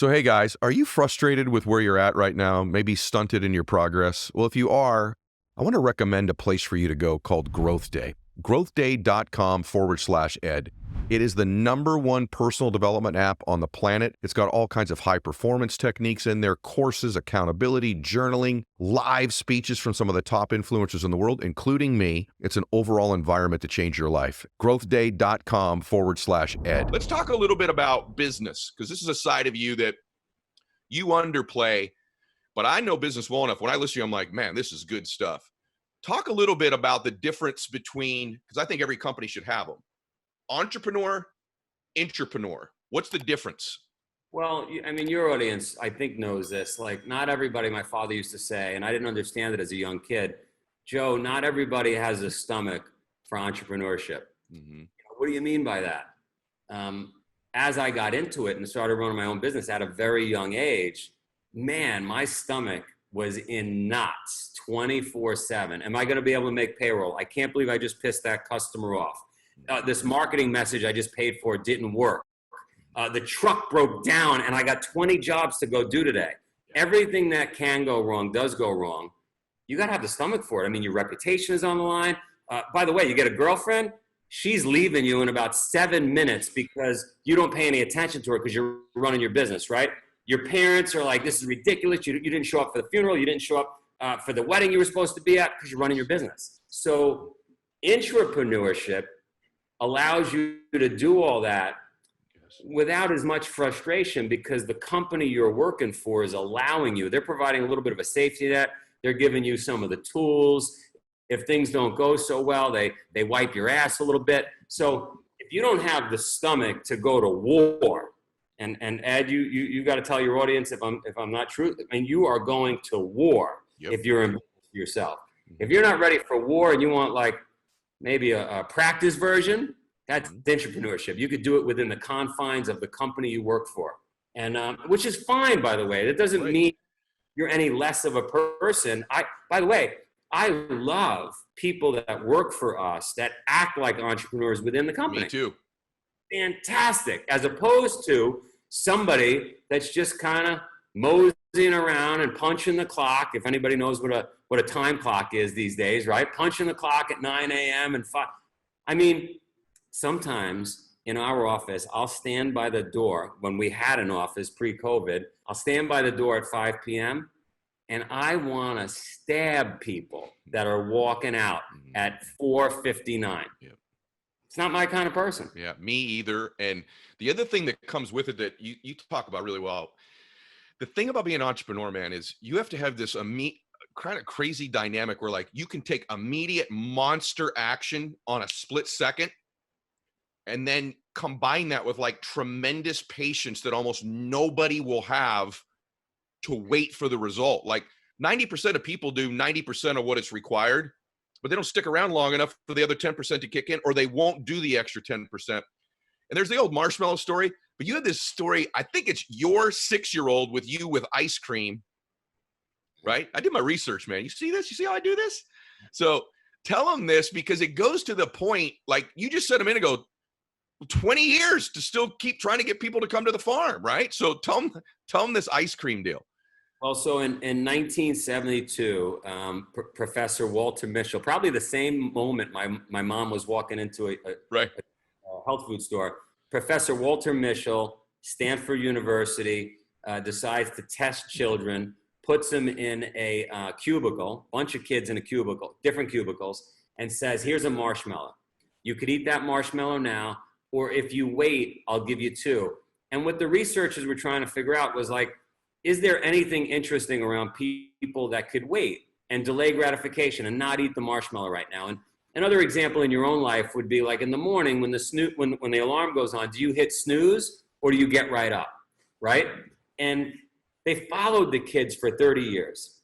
So, hey guys, are you frustrated with where you're at right now? Maybe stunted in your progress? Well, if you are, I want to recommend a place for you to go called Growth Day. growthday.com/ed. It is the #1 personal development app on the planet. It's got all kinds of high performance techniques in there, courses, accountability, journaling, live speeches from some of the top influencers in the world, including me. It's an overall environment to change your life. growthday.com/ed. Let's talk a little bit about business, because this is a side of you that you underplay, but I know business well enough. When I listen to you, I'm like, man, this is good stuff. Talk a little bit about the difference between, because I think every company should have them, entrepreneur, intrapreneur. What's the difference? Well, I mean, your audience, I think, knows this. Like, not everybody, my father used to say, and I didn't understand it as a young kid, Joe, not everybody has a stomach for entrepreneurship. Mm-hmm. What do you mean by that? As I got into it and started running my own business at a very young age, man, my stomach was in knots 24/7. Am I going to be able to make payroll? I can't believe I just pissed that customer off. This marketing message I just paid for didn't work. The truck broke down and I got 20 jobs to go do today. Everything that can go wrong does go wrong. You got to have the stomach for it. I mean, your reputation is on the line. By the way, you get a girlfriend, she's leaving you in about 7 minutes because you don't pay any attention to her because you're running your business, right? Your parents are like, this is ridiculous. You didn't show up for the funeral. You didn't show up for the wedding you were supposed to be at because you're running your business. So intrapreneurship allows you to do all that without as much frustration because the company you're working for is allowing you. They're providing a little bit of a safety net. They're giving you some of the tools. If things don't go so well, they wipe your ass a little bit. So if you don't have the stomach to go to war, and Ed, you got to tell your audience if I'm not true, I mean, you are going to war if you're in yourself. If you're not ready for war and you want like maybe a practice version, that's intrapreneurship. You could do it within the confines of the company you work for, and which is fine, by the way. That doesn't mean you're any less of a person. By the way, I love people that work for us that act like entrepreneurs within the company. Me too. Fantastic. As opposed to somebody that's just kind of moseying around and punching the clock. If anybody knows what a time clock is these days, right? Punching the clock at 9 a.m. and 5. I mean, sometimes in our office, I'll stand by the door when we had an office pre-COVID. I'll stand by the door at 5 p.m. and I want to stab people that are walking out at 4:59. Yep. It's not my kind of person. Yeah, me either. And the other thing that comes with it that you talk about really well, the thing about being an entrepreneur, man, is you have to have this kind of crazy dynamic where like you can take immediate monster action on a split second and then combine that with like tremendous patience that almost nobody will have to wait for the result. Like 90% of people do 90% of what is required, but they don't stick around long enough for the other 10% to kick in, or they won't do the extra 10%. And there's the old marshmallow story, but you had this story, I think it's your 6-year-old with you with ice cream, right? I did my research, man. You see this? You see how I do this? So tell them this because it goes to the point, like you just said a minute ago, 20 years to still keep trying to get people to come to the farm, right? So tell them this ice cream deal. Well, so in 1972, Professor Walter Mischel, probably the same moment my mom was walking into a health food store, Professor Walter Mischel, Stanford University, decides to test children, puts them in a cubicle, bunch of kids in a cubicle, different cubicles, and says, here's a marshmallow. You could eat that marshmallow now, or if you wait, I'll give you 2. And what the researchers were trying to figure out was like, is there anything interesting around people that could wait and delay gratification and not eat the marshmallow right now? And another example in your own life would be like in the morning when the alarm goes on, do you hit snooze or do you get right up, right? And they followed the kids for 30 years.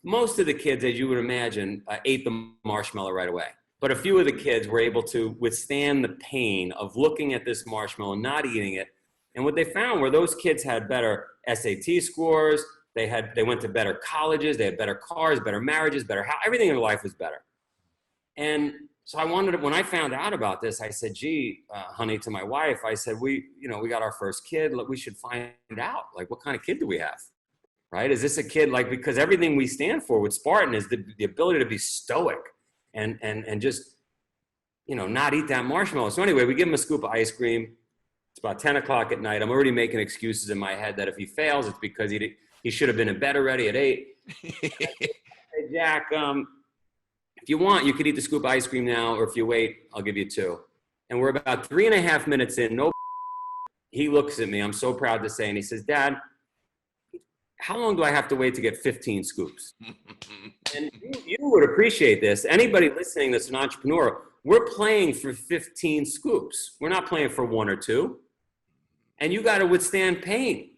Most of the kids, as you would imagine, ate the marshmallow right away. But a few of the kids were able to withstand the pain of looking at this marshmallow and not eating it. And what they found were those kids had better SAT scores, they went to better colleges, they had better cars, better marriages, better house, everything in their life was better. And So I wanted to, when I found out about this, I said, gee, honey, to my wife, I said, we got our first kid. Look, we should find out, like, what kind of kid do we have? Right? Is this a kid, like, because everything we stand for with Spartan is the ability to be stoic and just, not eat that marshmallow. So anyway, we give him a scoop of ice cream. It's about 10 o'clock at night. I'm already making excuses in my head that if he fails, it's because he should have been in bed already at 8. Hey, Jack, if you want, you could eat the scoop of ice cream now, or if you wait, I'll give you 2. And we're about 3.5 minutes in. No, he looks at me. I'm so proud to say, and he says, Dad, how long do I have to wait to get 15 scoops? And you would appreciate this. Anybody listening that's an entrepreneur, we're playing for 15 scoops. We're not playing for 1 or 2. And you got to withstand pain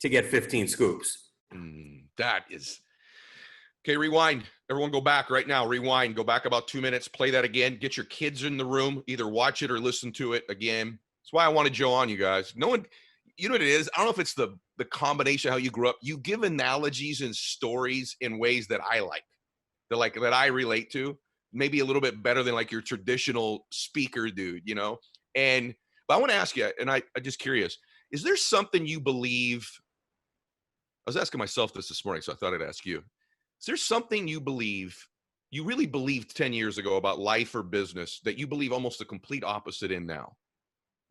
to get 15 scoops. That is... Okay, rewind. Everyone go back right now. Rewind. Go back about 2 minutes. Play that again. Get your kids in the room. Either watch it or listen to it again. That's why I wanted Joe on, you guys. No one... You know what it is? I don't know if it's the combination of how you grew up. You give analogies and stories in ways that I like, that I relate to, maybe a little bit better than like your traditional speaker dude, but I want to ask you, and I'm just curious, is there something you believe? I was asking myself this morning, so I thought I'd ask you. Is there something you really believed 10 years ago about life or business that you believe almost the complete opposite in now?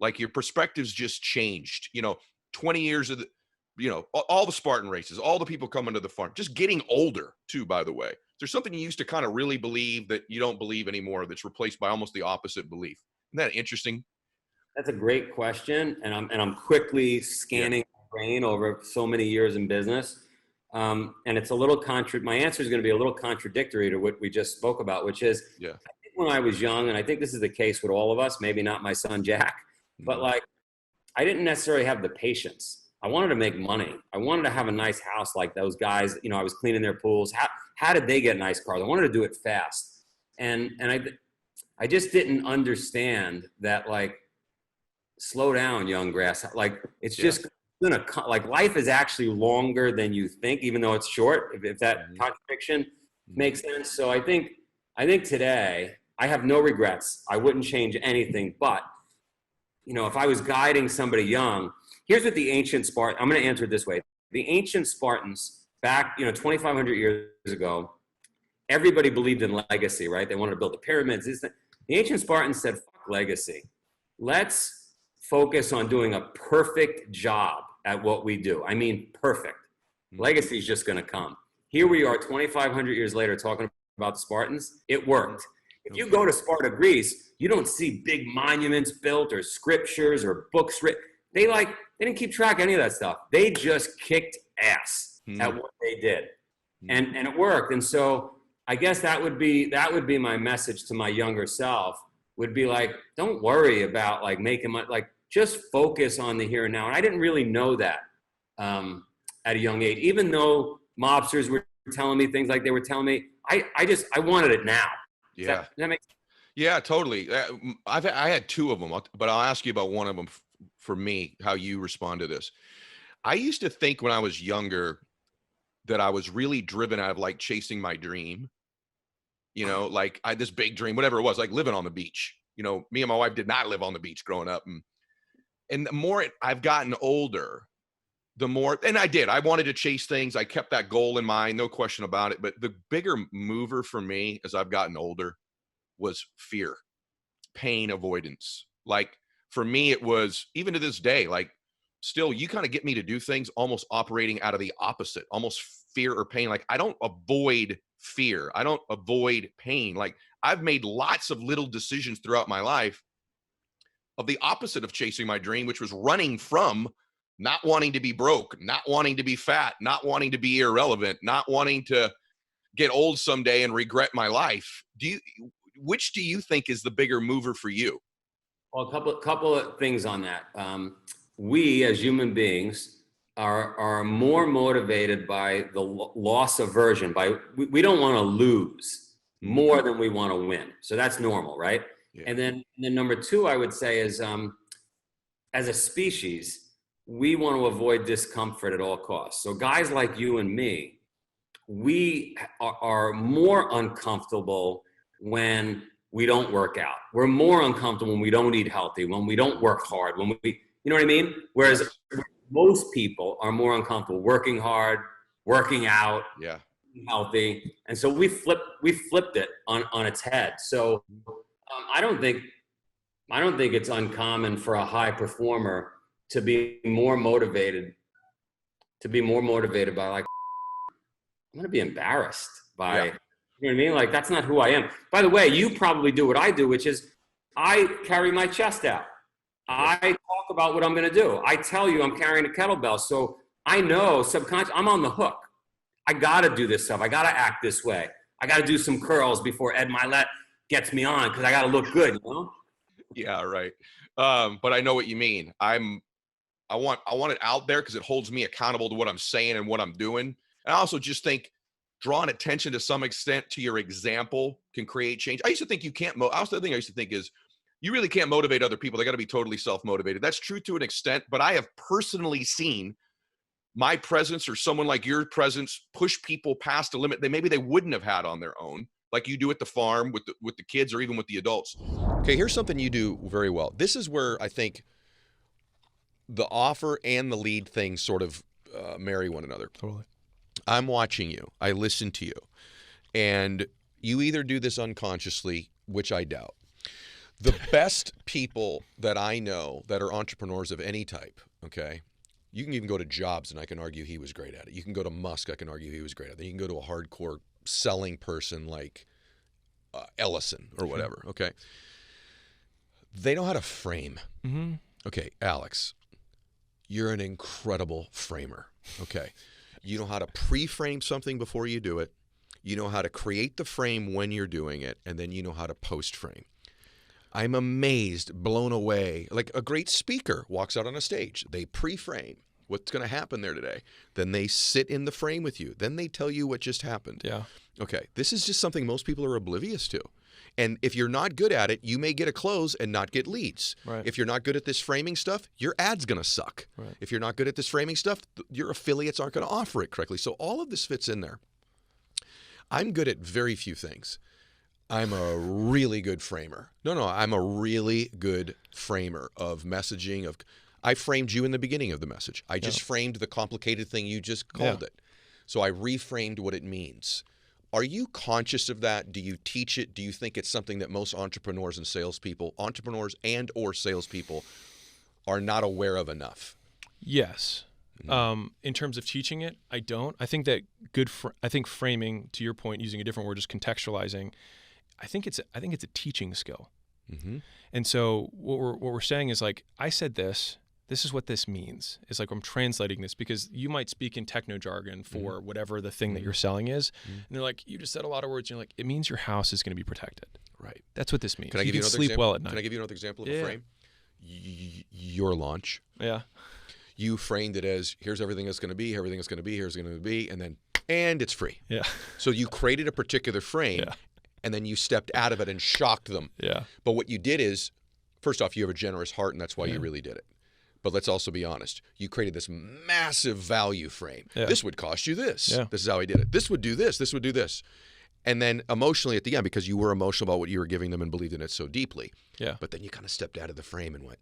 Like your perspective's just changed, 20 years of all the Spartan races, all the people coming to the farm, just getting older too, by the way. Is there something you used to kind of really believe that you don't believe anymore that's replaced by almost the opposite belief? Isn't that interesting? That's a great question. And I'm quickly scanning my brain over so many years in business. And it's a little my answer is going to be a little contradictory to what we just spoke about, which is, I think when I was young, and I think this is the case with all of us, maybe not my son, Jack, but like, I didn't necessarily have the patience. I wanted to make money. I wanted to have a nice house like those guys. I was cleaning their pools. How did they get nice cars? I wanted to do it fast. And I just didn't understand that, like, slow down, young grass. Like, it's just gonna, like, life is actually longer than you think, even though it's short, if that contradiction makes sense. So I think today I have no regrets. I wouldn't change anything, but if I was guiding somebody young, here's what the ancient Spartans, I'm going to answer it this way. The ancient Spartans back, 2,500 years ago, everybody believed in legacy, right? They wanted to build the pyramids. The ancient Spartans said, fuck legacy. Let's focus on doing a perfect job at what we do. I mean, perfect. Legacy is just going to come. Here we are 2,500 years later talking about the Spartans. It worked. If you go to Sparta, Greece, you don't see big monuments built or scriptures or books written. They didn't keep track of any of that stuff. They just kicked ass at what they did. And it worked. And so I guess that would be my message to my younger self, would be like, don't worry about like making money, like just focus on the here and now. And I didn't really know that at a young age, even though mobsters were telling me things like they were telling me, I wanted it now. Yeah. Does that make sense? Yeah, totally. I had 2 of them, but I'll ask you about one of them for me, how you respond to this. I used to think when I was younger that I was really driven out of like chasing my dream, like I had this big dream, whatever it was, like living on the beach. Me and my wife did not live on the beach growing up. And the more I've gotten older, the more, and I wanted to chase things. I kept that goal in mind, no question about it. But the bigger mover for me as I've gotten older was fear, pain avoidance. Like for me, it was, even to this day, like still, you kind of get me to do things almost operating out of the opposite, almost fear or pain. Like I don't avoid fear. I don't avoid pain. Like I've made lots of little decisions throughout my life of the opposite of chasing my dream, which was running from not wanting to be broke, not wanting to be fat, not wanting to be irrelevant, not wanting to get old someday and regret my life. Which do you think is the bigger mover for you? Well, a couple of things on that. We as human beings are more motivated by the loss aversion. We don't want to lose more than we want to win. So that's normal, right? Yeah. And then number 2, I would say is, as a species, we want to avoid discomfort at all costs. So guys like you and me, we are more uncomfortable when we don't work out. We're more uncomfortable when we don't eat healthy, when we don't work hard, when we, you know what I mean? Whereas most people are more uncomfortable working hard, working out, Yeah. healthy. And so we flipped it on its head. So I don't think it's uncommon for a high performer to be more motivated by like, I'm going to be embarrassed by, you know what I mean? Like, that's not who I am. By the way, you probably do what I do, which is I carry my chest out. I talk about what I'm going to do. I tell you I'm carrying a kettlebell. So I know I'm on the hook. I got to do this stuff. I got to act this way. I got to do some curls before Ed Mylett gets me on because I got to look good, you know? Yeah, right. But I know what you mean. I want it out there because it holds me accountable to what I'm saying and what I'm doing. And I also just think drawing attention to some extent to your example can create change. I used to think you can't. Also, the thing I used to think is you really can't motivate other people. They got to be totally self-motivated. That's true to an extent, but I have personally seen my presence or someone like your presence push people past a limit maybe they wouldn't have had on their own, like you do at the farm with the kids or even with the adults. Okay, here's something you do very well. This is where I think the offer and the lead thing sort of marry one another. Totally. I'm watching you. I listen to you. And you either do this unconsciously, which I doubt. The best people that I know that are entrepreneurs of any type, okay, you can even go to Jobs and I can argue he was great at it. You can go to Musk, I can argue he was great at it. You can go to a hardcore selling person like Ellison or whatever, okay? They know how to frame. Mm-hmm. Okay, Alex, you're an incredible framer, okay? You know how to pre-frame something before you do it. You know how to create the frame when you're doing it, and then you know how to post-frame. I'm amazed, blown away. Like a great speaker walks out on a stage. They pre-frame what's going to happen there today. Then they sit in the frame with you. Then they tell you what just happened. Yeah. Okay, this is just something most people are oblivious to. And if you're not good at it, you may get a close and not get leads. Right. If you're not good at this framing stuff, your ad's going to suck. Right. If you're not good at this framing stuff, your affiliates aren't going to offer it correctly. So all of this fits in there. I'm good at very few things. I'm a really good framer. I'm a really good framer of messaging. I framed you in the beginning of the message. I just framed the complicated thing you just called it. So I reframed what it means. Are you conscious of that? Do you teach it? Do you think it's something that most entrepreneurs and salespeople or salespeople are not aware of enough? Yes. In terms of teaching it, I don't. I think that I think framing, to your point, using a different word, just contextualizing, I think it's a teaching skill. Mm-hmm. And so what we're saying is like, I said this is what this means. It's like I'm translating this because you might speak in techno jargon for whatever the thing that you're selling is. And they're like, you just said a lot of words. And you're like, it means your house is going to be protected. Right. That's what this means. Can I give you another sleep example? well at night. Can I give you another example of a frame? Your launch. Yeah. You framed it as here's everything that's going to be, everything that's going to be, here's going to be, and it's free. Yeah. So you created a particular frame. Yeah. And then you stepped out of it and shocked them. Yeah. But what you did is, first off, you have a generous heart, and that's why you really did it. But let's also be honest. You created this massive value frame. Yeah. This would cost you this. Yeah. This is how I did it. This would do this. This would do this. And then emotionally at the end, because you were emotional about what you were giving them and believed in it so deeply. Yeah. But then you kind of stepped out of the frame and went,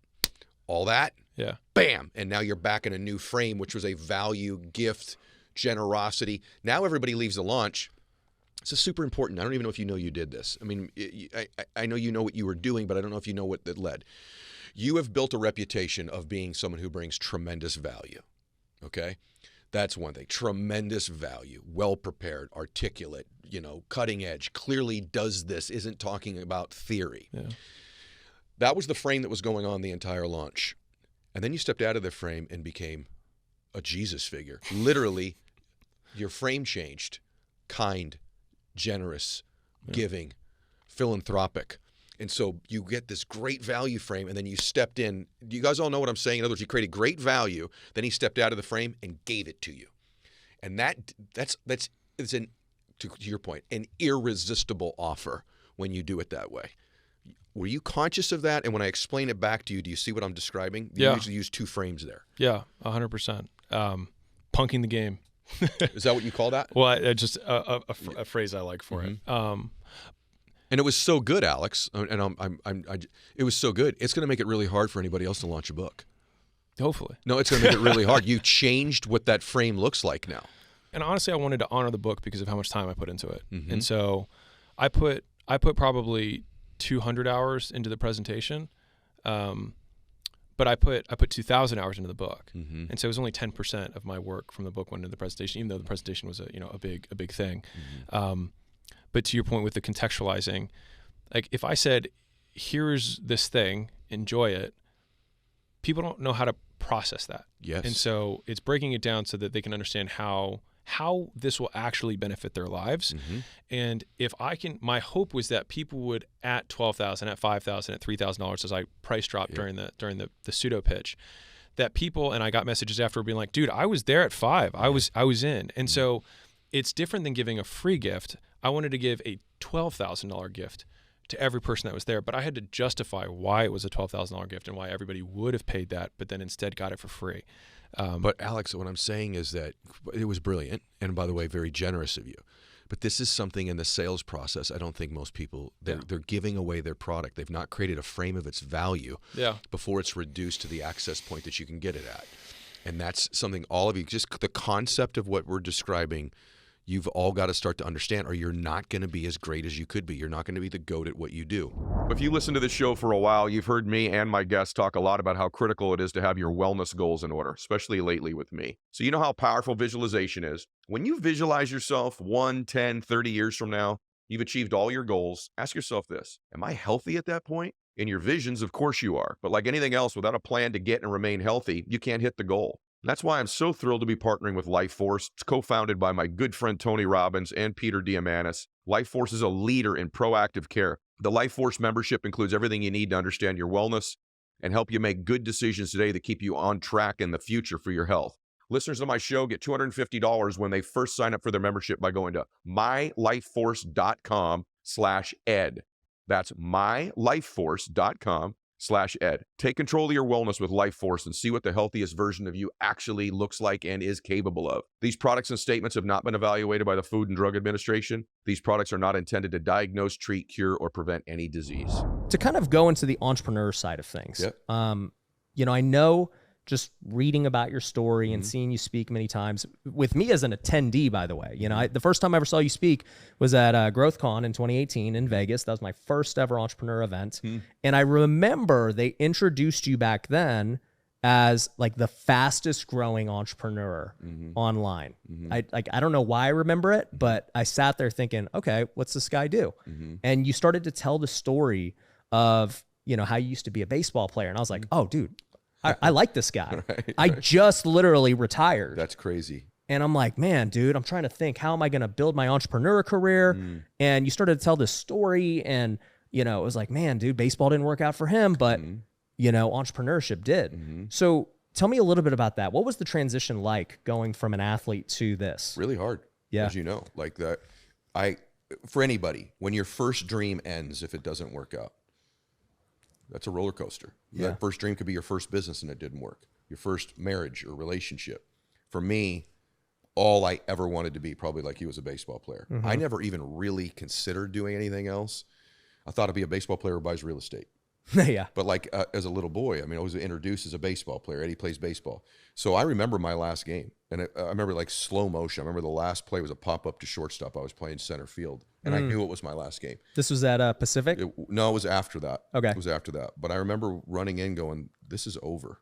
all that? Yeah. Bam. And now you're back in a new frame, which was a value, gift, generosity. Now everybody leaves the launch. This is super important. I don't even know if you know you did this. I mean, I know you know what you were doing, but I don't know if you know what that led. You have built a reputation of being someone who brings tremendous value, okay? That's one thing. Tremendous value, well-prepared, articulate, cutting edge, clearly does this, isn't talking about theory. Yeah. That was the frame that was going on the entire launch. And then you stepped out of the frame and became a Jesus figure. Literally, your frame changed. Kind, generous, giving, philanthropic. And so you get this great value frame, and then you stepped in. You guys all know what I'm saying? In other words, you created great value, then he stepped out of the frame and gave it to you. And that's to your point, an irresistible offer when you do it that way. Were you conscious of that? And when I explain it back to you, do you see what I'm describing? You usually use two frames there. Yeah, 100%. Punking the game. Is that what you call that? Well, just a phrase I like for it. And it was so good, Alex. It was so good. It's going to make it really hard for anybody else to launch a book. Hopefully. No, it's going to make it really hard. You changed what that frame looks like now. And honestly, I wanted to honor the book because of how much time I put into it. Mm-hmm. And so I put probably 200 hours into the presentation. But I put 2,000 hours into the book. Mm-hmm. And so it was only 10% of my work from the book went into the presentation, even though the presentation was a big thing. Mm-hmm. But to your point with the contextualizing, like if I said, here's this thing, enjoy it, people don't know how to process that. Yes. And so it's breaking it down so that they can understand how this will actually benefit their lives. Mm-hmm. And if I can, my hope was that people would at $12,000, at $5,000, at $3,000 as I price dropped during the pseudo pitch, that people, and I got messages after being like, dude, I was there at $5. I was in. And so it's different than giving a free gift. I wanted to give a $12,000 gift to every person that was there, but I had to justify why it was a $12,000 gift and why everybody would have paid that, but then instead got it for free. But Alex, what I'm saying is that it was brilliant, and by the way, very generous of you. But this is something in the sales process I don't think most people, they're giving away their product. They've not created a frame of its value before it's reduced to the access point that you can get it at. And that's something all of you, just the concept of what we're describing, you've all got to start to understand, or you're not going to be as great as you could be. You're not going to be the GOAT at what you do. If you listen to this show for a while, you've heard me and my guests talk a lot about how critical it is to have your wellness goals in order, especially lately with me. So you know how powerful visualization is. When you visualize yourself 1, 10, 30 years from now, you've achieved all your goals. Ask yourself this: am I healthy at that point? In your visions, of course you are. But like anything else, without a plan to get and remain healthy, you can't hit the goal. And that's why I'm so thrilled to be partnering with Life Force. It's co-founded by my good friend Tony Robbins and Peter Diamandis. Life Force is a leader in proactive care. The Life Force membership includes everything you need to understand your wellness and help you make good decisions today that keep you on track in the future for your health. Listeners of my show get $250 when they first sign up for their membership by going to mylifeforce.com/ed. That's mylifeforce.com/ed. Take control of your wellness with Life Force and see what the healthiest version of you actually looks like and is capable of. These products and statements have not been evaluated by the Food and Drug Administration. These products are not intended to diagnose, treat, cure, or prevent any disease. To kind of go into the entrepreneur side of things, I know just reading about your story and seeing you speak many times, with me as an attendee, by the way, the first time I ever saw you speak was at GrowthCon in 2018 in Vegas. That was my first ever entrepreneur event. And I remember they introduced you back then as like the fastest growing entrepreneur online. I don't know why I remember it, but I sat there thinking, okay, what's this guy do? And you started to tell the story of, how you used to be a baseball player. And I was like, oh, dude, I like this guy. I just literally retired. That's crazy. And I'm like, man, dude, I'm trying to think, how am I going to build my entrepreneur career? And you started to tell this story, and, it was like, man, dude, baseball didn't work out for him, but, entrepreneurship did. So tell me a little bit about that. What was the transition like going from an athlete to this? Really hard. Yeah. As you know, like that. For anybody, when your first dream ends, if it doesn't work out, that's a roller coaster. Yeah. That first dream could be your first business and it didn't work. Your first marriage or relationship. For me, all I ever wanted to be, probably like you, was a baseball player. I never even really considered doing anything else. I thought I'd be a baseball player who buys real estate. Yeah. But like as a little boy, I was introduced as a baseball player. Eddie plays baseball. So I remember my last game. And I remember like slow motion. I remember the last play was a pop-up to shortstop. I was playing center field. And I knew it was my last game. This was at Pacific? No, it was after that. Okay. It was after that. But I remember running in going, this is over.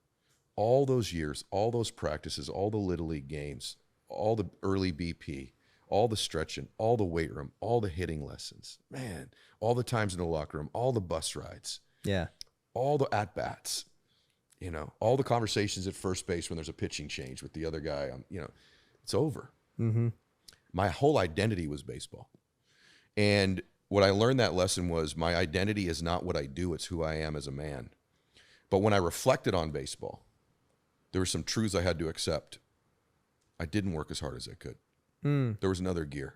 All those years, all those practices, all the Little League games, all the early BP, all the stretching, all the weight room, all the hitting lessons, man, all the times in the locker room, all the bus rides. Yeah. All the at-bats, all the conversations at first base when there's a pitching change with the other guy, it's over. My whole identity was baseball. And what I learned that lesson was my identity is not what I do, it's who I am as a man. But when I reflected on baseball, there were some truths I had to accept. I didn't work as hard as I could. There was another gear.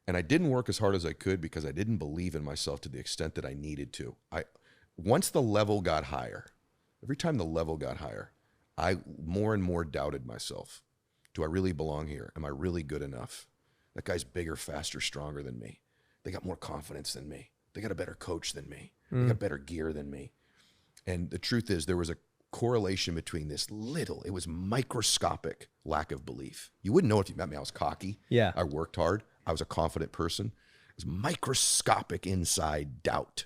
And I didn't work as hard as I could because I didn't believe in myself to the extent that I needed to. Once the level got higher, every time the level got higher, I more and more doubted myself. Do I really belong here? Am I really good enough? That guy's bigger, faster, stronger than me. They got more confidence than me. They got a better coach than me. They got better gear than me. And the truth is, there was a correlation between this it was microscopic lack of belief. You wouldn't know if you met me. I was cocky. Yeah. I worked hard. I was a confident person. It was microscopic inside doubt.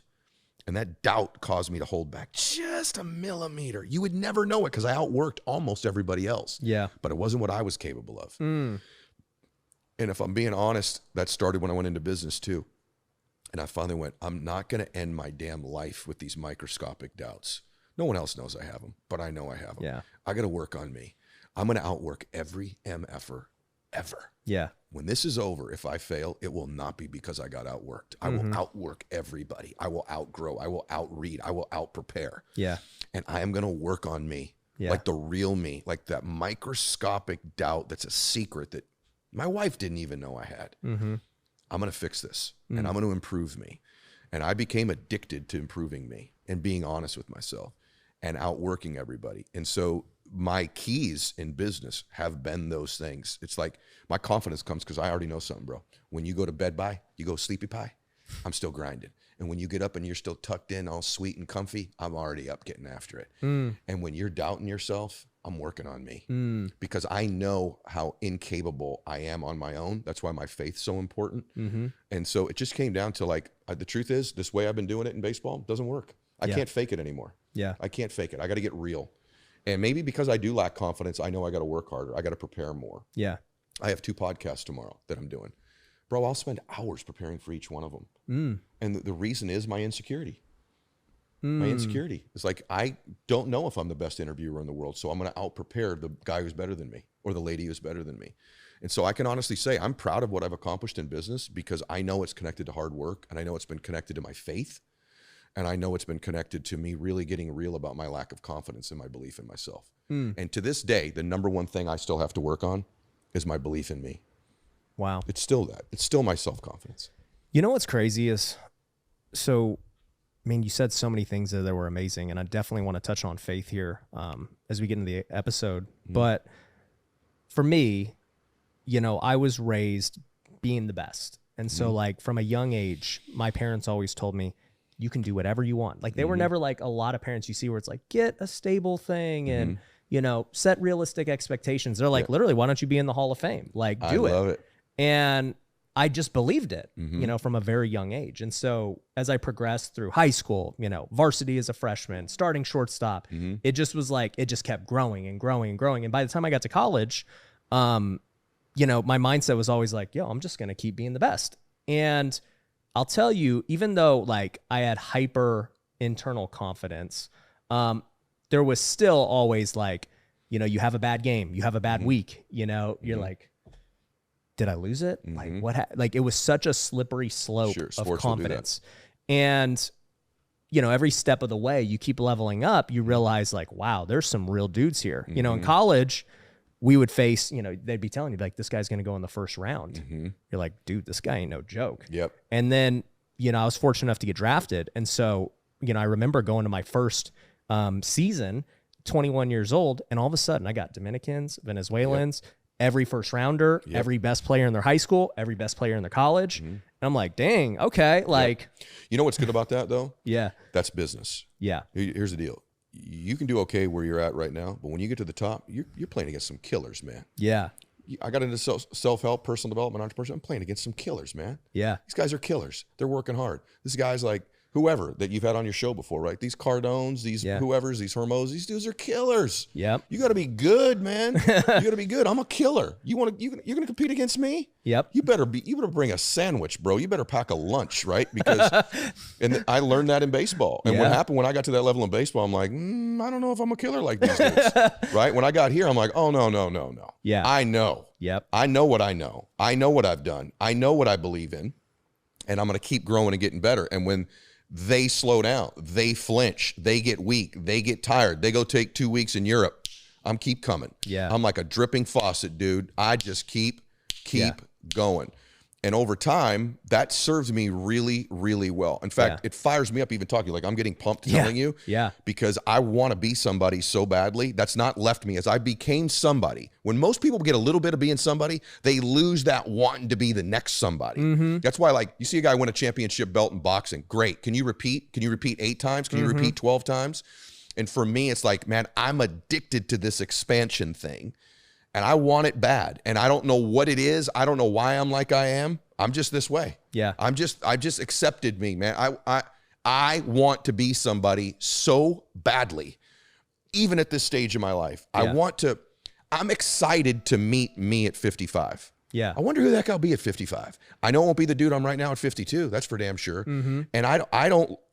And that doubt caused me to hold back just a millimeter. You would never know it because I outworked almost everybody else. Yeah. But it wasn't what I was capable of. And if I'm being honest, that started when I went into business too. And I finally went, I'm not going to end my damn life with these microscopic doubts. No one else knows I have them, but I know I have them. Yeah. I got to work on me. I'm going to outwork every MFer ever. Yeah. When this is over, if I fail, it will not be because I got outworked. I will outwork everybody. I will outgrow. I will outread. I will outprepare. Yeah. And I am going to work on me, like the real me, like that microscopic doubt that's a secret that my wife didn't even know I had. I'm going to fix this and I'm going to improve me. And I became addicted to improving me and being honest with myself and outworking everybody. And so my keys in business have been those things. It's like my confidence comes because I already know something, bro. When you go to bed you go sleepy pie, I'm still grinding. And when you get up and you're still tucked in, all sweet and comfy, I'm already up getting after it. And when you're doubting yourself, I'm working on me because I know how incapable I am on my own. That's why my faith's so important. And so it just came down to like, the truth is this way I've been doing it in baseball doesn't work. I can't fake it anymore. Yeah. I can't fake it. I got to get real. And maybe because I do lack confidence, I know I got to work harder. I got to prepare more. Yeah. I have 2 podcasts tomorrow that I'm doing. Bro, I'll spend hours preparing for each one of them. And the reason is my insecurity. My insecurity. It's like, I don't know if I'm the best interviewer in the world, so I'm going to out-prepare the guy who's better than me or the lady who's better than me. And so I can honestly say I'm proud of what I've accomplished in business because I know it's connected to hard work, and I know it's been connected to my faith, and I know it's been connected to me really getting real about my lack of confidence and my belief in myself. And to this day, the number one thing I still have to work on is my belief in me. Wow. It's still that. It's still my self-confidence. You know what's crazy is, so, I mean, you said so many things that were amazing, and I definitely want to touch on faith here as we get into the episode. But for me, you know, I was raised being the best. And so, like, from a young age, my parents always told me, you can do whatever you want. Like, they were never like a lot of parents you see where it's like, get a stable thing and, you know, set realistic expectations. They're like, literally, why don't you be in the Hall of Fame? Like, do it. I love it. And I just believed it, you know, from a very young age. And so as I progressed through high school, you know, varsity as a freshman, starting shortstop, it just was like, it just kept growing and growing and growing. And by the time I got to college, you know, my mindset was always like, yo, I'm just going to keep being the best. And I'll tell you, even though like I had hyper internal confidence, there was still always like, you know, you have a bad game, you have a bad week, you know, you're like, did I lose it? Like what? Like it was such a slippery slope of confidence. And, you know, every step of the way you keep leveling up, you realize like, wow, there's some real dudes here. You know, in college, we would face, you know, they'd be telling you like, this guy's going to go in the first round. You're like, dude, this guy ain't no joke. Yep. And then, you know, I was fortunate enough to get drafted. And so, you know, I remember going to my first season, 21 years old, and all of a sudden I got Dominicans, Venezuelans, every first rounder, every best player in their high school, every best player in their college. And I'm like, dang, okay. Like, you know what's good about that though? Yeah. That's business. Yeah. Here's the deal. You can do okay where you're at right now, but when you get to the top, you're playing against some killers, man. Yeah. I got into self-help, personal development, entrepreneurship. I'm playing against some killers, man. Yeah. These guys are killers. They're working hard. This guy's like whoever that you've had on your show before, right? These Cardones, these whoever's, these Hormozi, these dudes are killers. Yep. You got to be good, man. You got to be good. I'm a killer. You're going to compete against me? Yep. You better bring a sandwich, bro. You better pack a lunch, right? Because, and I learned that in baseball. And what happened when I got to that level in baseball, I'm like, I don't know if I'm a killer like these dudes, right? When I got here, I'm like, oh, no. Yeah. I know. Yep. I know what I know. I know what I've done. I know what I believe in. And I'm going to keep growing and getting better. And when they slow down, they flinch, they get weak, they get tired, they go take 2 weeks in Europe, I'm keep coming. Yeah. I'm like a dripping faucet, dude. I just keep going. And over time, that serves me really, really well. In fact, it fires me up even talking. Like, I'm getting pumped telling you. Yeah. Because I want to be somebody so badly. That's not left me as I became somebody. When most people get a little bit of being somebody, they lose that wanting to be the next somebody. That's why, like, you see a guy win a championship belt in boxing. Great. Can you repeat? Can you repeat 8 times? Can you repeat 12 times? And for me, it's like, man, I'm addicted to this expansion thing. And I want it bad. And I don't know what it is. I don't know why I'm like I am. I'm just this way. Yeah. I've just accepted me, man. I want to be somebody so badly, even at this stage of my life. Yeah. I'm excited to meet me at 55. Yeah. I wonder who the heck I'll be at 55. I know it won't be the dude I'm right now at 52. That's for damn sure. And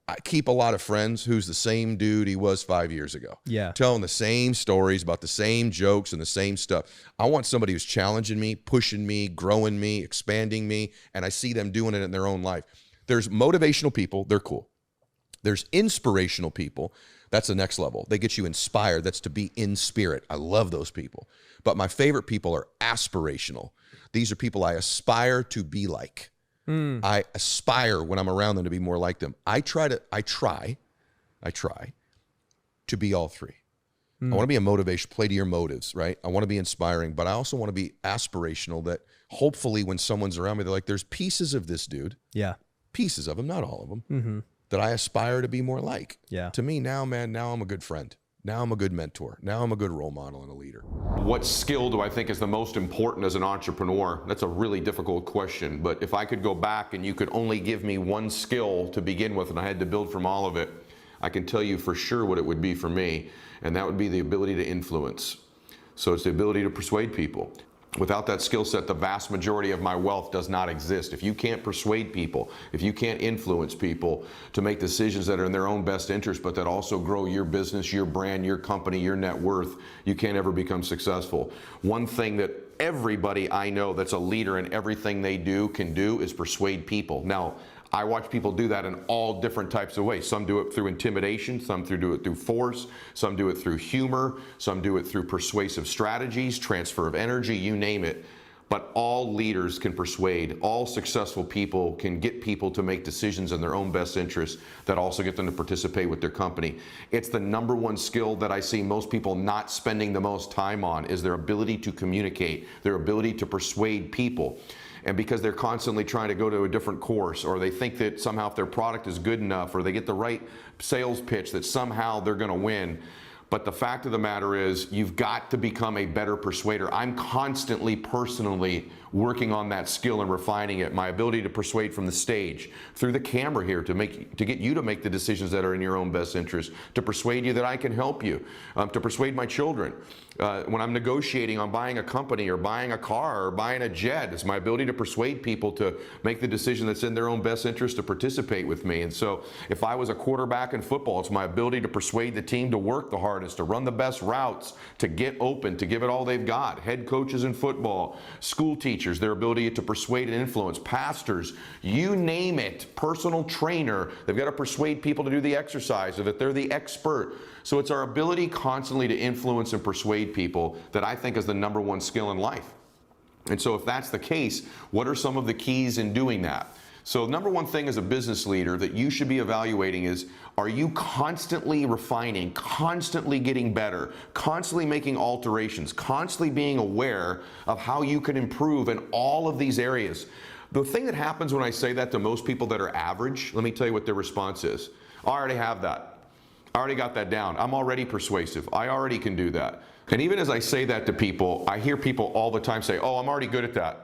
I keep a lot of friends who's the same dude he was 5 years ago. Yeah. Telling the same stories about the same jokes and the same stuff. I want somebody who's challenging me, pushing me, growing me, expanding me, and I see them doing it in their own life. There's motivational people, they're cool. There's inspirational people, that's the next level. They get you inspired, that's to be in spirit. I love those people. But my favorite people are aspirational. These are people I aspire to be like. I aspire when I'm around them to be more like them. I try to be all three. I want to be a motivation, play to your motives, right? I want to be inspiring, but I also want to be aspirational that hopefully when someone's around me, they're like, there's pieces of this dude. Yeah. Pieces of him, not all of them, that I aspire to be more like. Yeah. To me now, man, now I'm a good friend. Now I'm a good mentor. Now I'm a good role model and a leader. What skill do I think is the most important as an entrepreneur? That's a really difficult question, but if I could go back and you could only give me one skill to begin with and I had to build from all of it, I can tell you for sure what it would be for me, and that would be the ability to influence. So it's the ability to persuade people. Without that skill set, the vast majority of my wealth does not exist. If you can't persuade people, if you can't influence people to make decisions that are in their own best interest, but that also grow your business, your brand, your company, your net worth, you can't ever become successful. One thing that everybody I know that's a leader in everything they do can do is persuade people. Now, I watch people do that in all different types of ways. Some do it through intimidation, some do it through force, some do it through humor, some do it through persuasive strategies, transfer of energy, you name it. But all leaders can persuade. All successful people can get people to make decisions in their own best interest that also get them to participate with their company. It's the number one skill that I see most people not spending the most time on, is their ability to communicate, their ability to persuade people. And because they're constantly trying to go to a different course, or they think that somehow if their product is good enough, or they get the right sales pitch, that somehow they're going to win. But the fact of the matter is, you've got to become a better persuader. I'm constantly, personally working on that skill and refining it. My ability to persuade from the stage, through the camera here, to get you to make the decisions that are in your own best interest, to persuade you that I can help you, to persuade my children. When I'm negotiating on buying a company or buying a car or buying a jet, it's my ability to persuade people to make the decision that's in their own best interest to participate with me. And so if I was a quarterback in football, it's my ability to persuade the team to work the hardest, to run the best routes, to get open, to give it all they've got. Head coaches in football, school teachers, their ability to persuade and influence, pastors, you name it, personal trainer, they've got to persuade people to do the exercise, or that they're the expert. So it's our ability constantly to influence and persuade people that I think is the number one skill in life. And so if that's the case, what are some of the keys in doing that? So number one thing as a business leader that you should be evaluating is, are you constantly refining, constantly getting better, constantly making alterations, constantly being aware of how you can improve in all of these areas? The thing that happens when I say that to most people that are average, let me tell you what their response is. I already have that. I already got that down. I'm already persuasive. I already can do that. And even as I say that to people, I hear people all the time say, oh, I'm already good at that.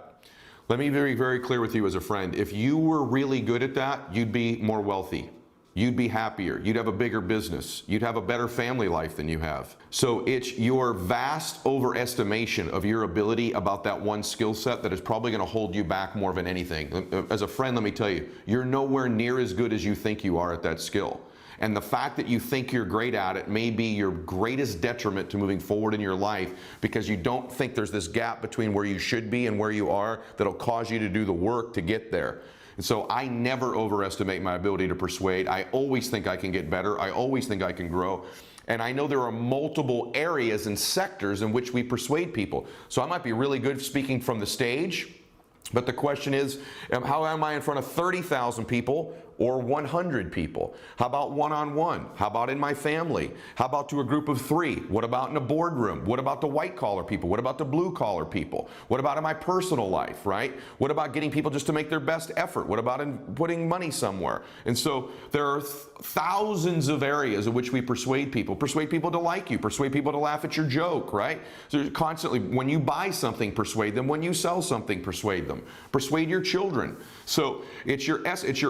Let me be very, very clear with you as a friend. If you were really good at that, you'd be more wealthy. You'd be happier. You'd have a bigger business. You'd have a better family life than you have. So it's your vast overestimation of your ability about that one skill set that is probably going to hold you back more than anything. As a friend, let me tell you, you're nowhere near as good as you think you are at that skill. And the fact that you think you're great at it may be your greatest detriment to moving forward in your life, because you don't think there's this gap between where you should be and where you are that'll cause you to do the work to get there. And so I never overestimate my ability to persuade. I always think I can get better. I always think I can grow. And I know there are multiple areas and sectors in which we persuade people. So I might be really good speaking from the stage. But the question is, how am I in front of 30,000 people or 100 people? How about one-on-one? How about in my family? How about to a group of 3? What about in a boardroom? What about the white-collar people? What about the blue-collar people? What about in my personal life, right? What about getting people just to make their best effort? What about in putting money somewhere? And so there are thousands of areas in which we persuade people to like you, persuade people to laugh at your joke, right? So constantly, when you buy something, persuade them. When you sell something, persuade them. Persuade your children. So it's your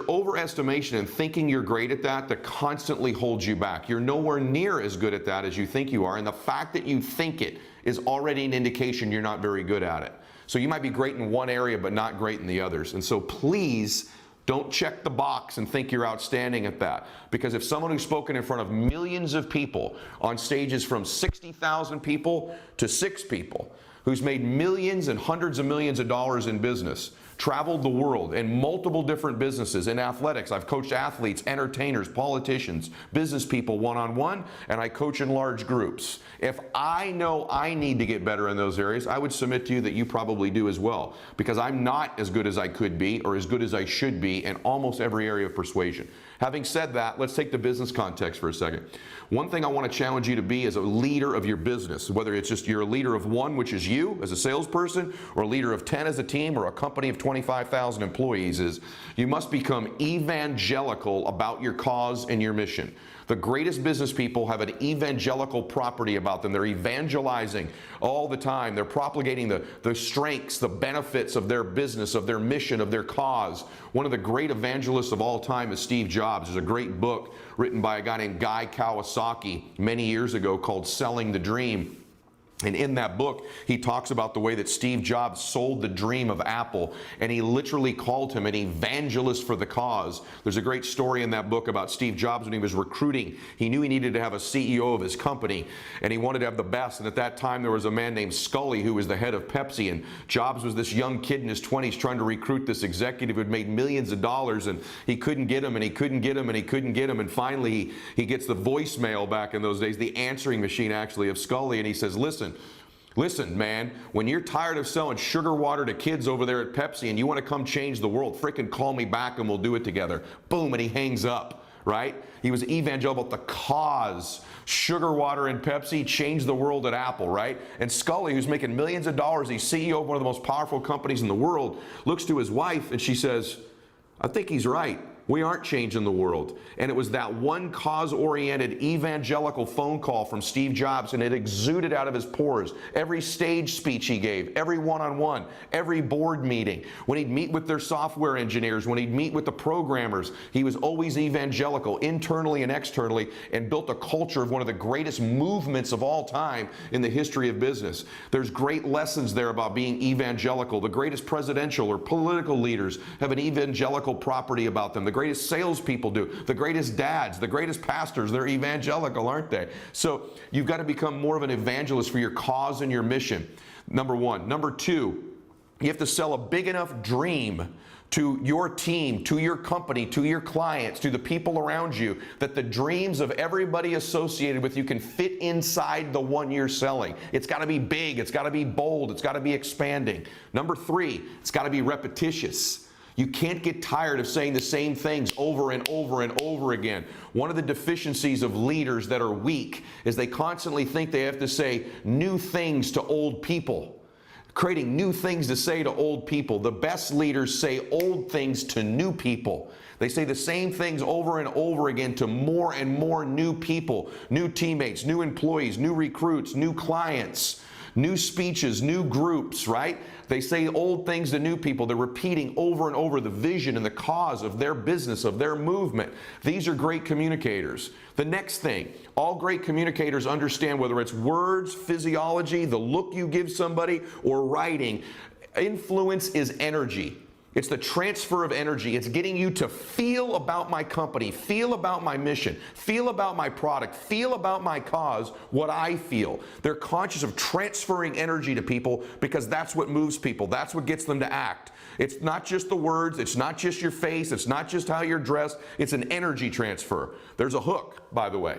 overestimation and thinking you're great at that constantly holds you back. You're nowhere near as good at that as you think you are, and the fact that you think it is already an indication you're not very good at it. So you might be great in one area but not great in the others. And so please don't check the box and think you're outstanding at that. Because if someone who's spoken in front of millions of people on stages from 60,000 people to 6 people, who's made millions and hundreds of millions of dollars in business, traveled the world in multiple different businesses. In athletics, I've coached athletes, entertainers, politicians, business people one-on-one, and I coach in large groups. If I know I need to get better in those areas, I would submit to you that you probably do as well, because I'm not as good as I could be or as good as I should be in almost every area of persuasion. Having said that, let's take the business context for a second. One thing I want to challenge you to be is a leader of your business, whether it's just you're a leader of 1, which is you as a salesperson, or a leader of 10 as a team, or a company of 25,000 employees, is you must become evangelical about your cause and your mission. The greatest business people have an evangelical property about them. They're evangelizing all the time. They're propagating the strengths, the benefits of their business, of their mission, of their cause. One of the great evangelists of all time is Steve Jobs. There's a great book written by a guy named Guy Kawasaki many years ago called Selling the Dream. And in that book, he talks about the way that Steve Jobs sold the dream of Apple, and he literally called him an evangelist for the cause. There's a great story in that book about Steve Jobs when he was recruiting. He knew he needed to have a CEO of his company, and he wanted to have the best. And at that time, there was a man named Scully who was the head of Pepsi, and Jobs was this young kid in his 20s trying to recruit this executive who had made millions of dollars, and he couldn't get him, and he couldn't get him, and he couldn't get him. And finally, he gets the voicemail back in those days, the answering machine actually of Scully, and he says, Listen, man, when you're tired of selling sugar water to kids over there at Pepsi and you want to come change the world, frickin' call me back and we'll do it together. Boom, and he hangs up, right? He was evangelical about the cause. Sugar water and Pepsi changed the world at Apple, right? And Scully, who's making millions of dollars, he's CEO of one of the most powerful companies in the world, looks to his wife and she says, I think he's right. We aren't changing the world. And it was that one cause-oriented evangelical phone call from Steve Jobs, and it exuded out of his pores. Every stage speech he gave, every one-on-one, every board meeting, when he'd meet with their software engineers, when he'd meet with the programmers, he was always evangelical, internally and externally, and built a culture of one of the greatest movements of all time in the history of business. There's great lessons there about being evangelical. The greatest presidential or political leaders have an evangelical property about them. The greatest salespeople do. The greatest dads, the greatest pastors, they're evangelical, aren't they? So you've got to become more of an evangelist for your cause and your mission, number one. Number two, you have to sell a big enough dream to your team, to your company, to your clients, to the people around you, that the dreams of everybody associated with you can fit inside the one you're selling. It's got to be big, it's got to be bold, it's got to be expanding. Number three, it's got to be repetitious. You can't get tired of saying the same things over and over and over again. One of the deficiencies of leaders that are weak is they constantly think they have to say new things to old people, creating new things to say to old people. The best leaders say old things to new people. They say the same things over and over again to more and more new people, new teammates, new employees, new recruits, new clients, new speeches, new groups, right? They say old things to new people. They're repeating over and over the vision and the cause of their business, of their movement. These are great communicators. The next thing, all great communicators understand, whether it's words, physiology, the look you give somebody, or writing, influence is energy. It's the transfer of energy. It's getting you to feel about my company, feel about my mission, feel about my product, feel about my cause what I feel. They're conscious of transferring energy to people because that's what moves people. That's what gets them to act. It's not just the words. It's not just your face. It's not just how you're dressed. It's an energy transfer. There's a hook, by the way.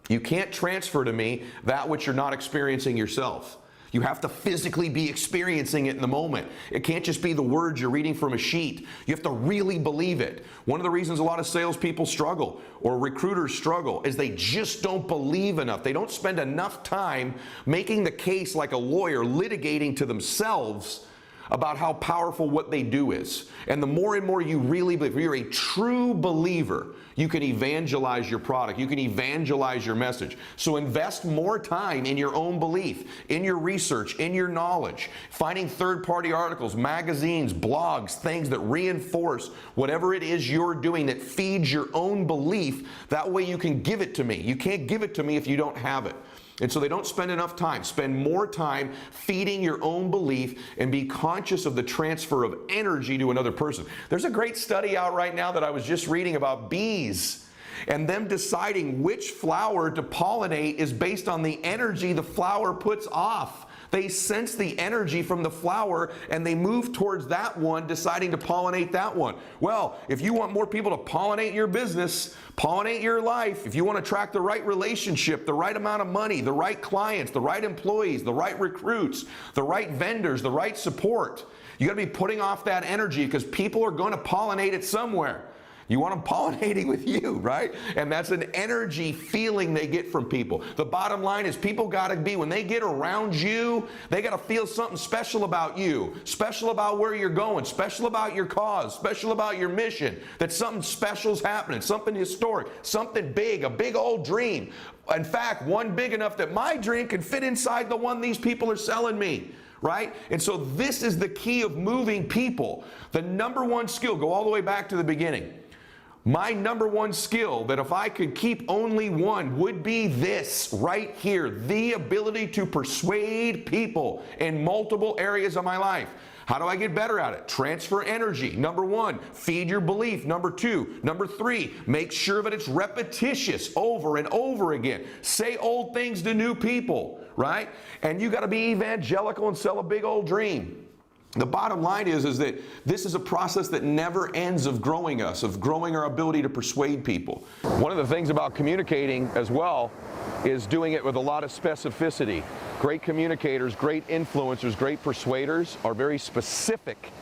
You can't transfer to me that which you're not experiencing yourself. You have to physically be experiencing it in the moment. It can't just be the words you're reading from a sheet. You have to really believe it. One of the reasons a lot of salespeople struggle or recruiters struggle is they just don't believe enough. They don't spend enough time making the case like a lawyer, litigating to themselves about how powerful what they do is. And the more and more you really believe, if you're a true believer, you can evangelize your product, you can evangelize your message. So invest more time in your own belief, in your research, in your knowledge, finding third-party articles, magazines, blogs, things that reinforce whatever it is you're doing that feeds your own belief. That way you can give it to me. You can't give it to me if you don't have it. And so they don't spend enough time. Spend more time feeding your own belief and be conscious of the transfer of energy to another person. There's a great study out right now that I was just reading about bees and them deciding which flower to pollinate is based on the energy the flower puts off. They sense the energy from the flower and they move towards that one, deciding to pollinate that one. Well, if you want more people to pollinate your business, pollinate your life, if you want to attract the right relationship, the right amount of money, the right clients, the right employees, the right recruits, the right vendors, the right support, you got to be putting off that energy because people are going to pollinate it somewhere. You want them pollinating with you, right? And that's an energy feeling they get from people. The bottom line is people got to be, when they get around you, they got to feel something special about you, special about where you're going, special about your cause, special about your mission, that something special's happening, something historic, something big, a big old dream. In fact, one big enough that my dream can fit inside the one these people are selling me. Right? And so this is the key of moving people. The number one skill, go all the way back to the beginning. My number one skill that if I could keep only one would be this right here, the ability to persuade people in multiple areas of my life. How do I get better at it? Transfer energy. Number one, feed your belief. Number two. Number three, make sure that it's repetitious over and over again. Say old things to new people, right? And you got to be evangelical and sell a big old dream. The bottom line is that this is a process that never ends of growing us, of growing our ability to persuade people. One of the things about communicating as well is doing it with a lot of specificity. Great communicators, great influencers, great persuaders are very specific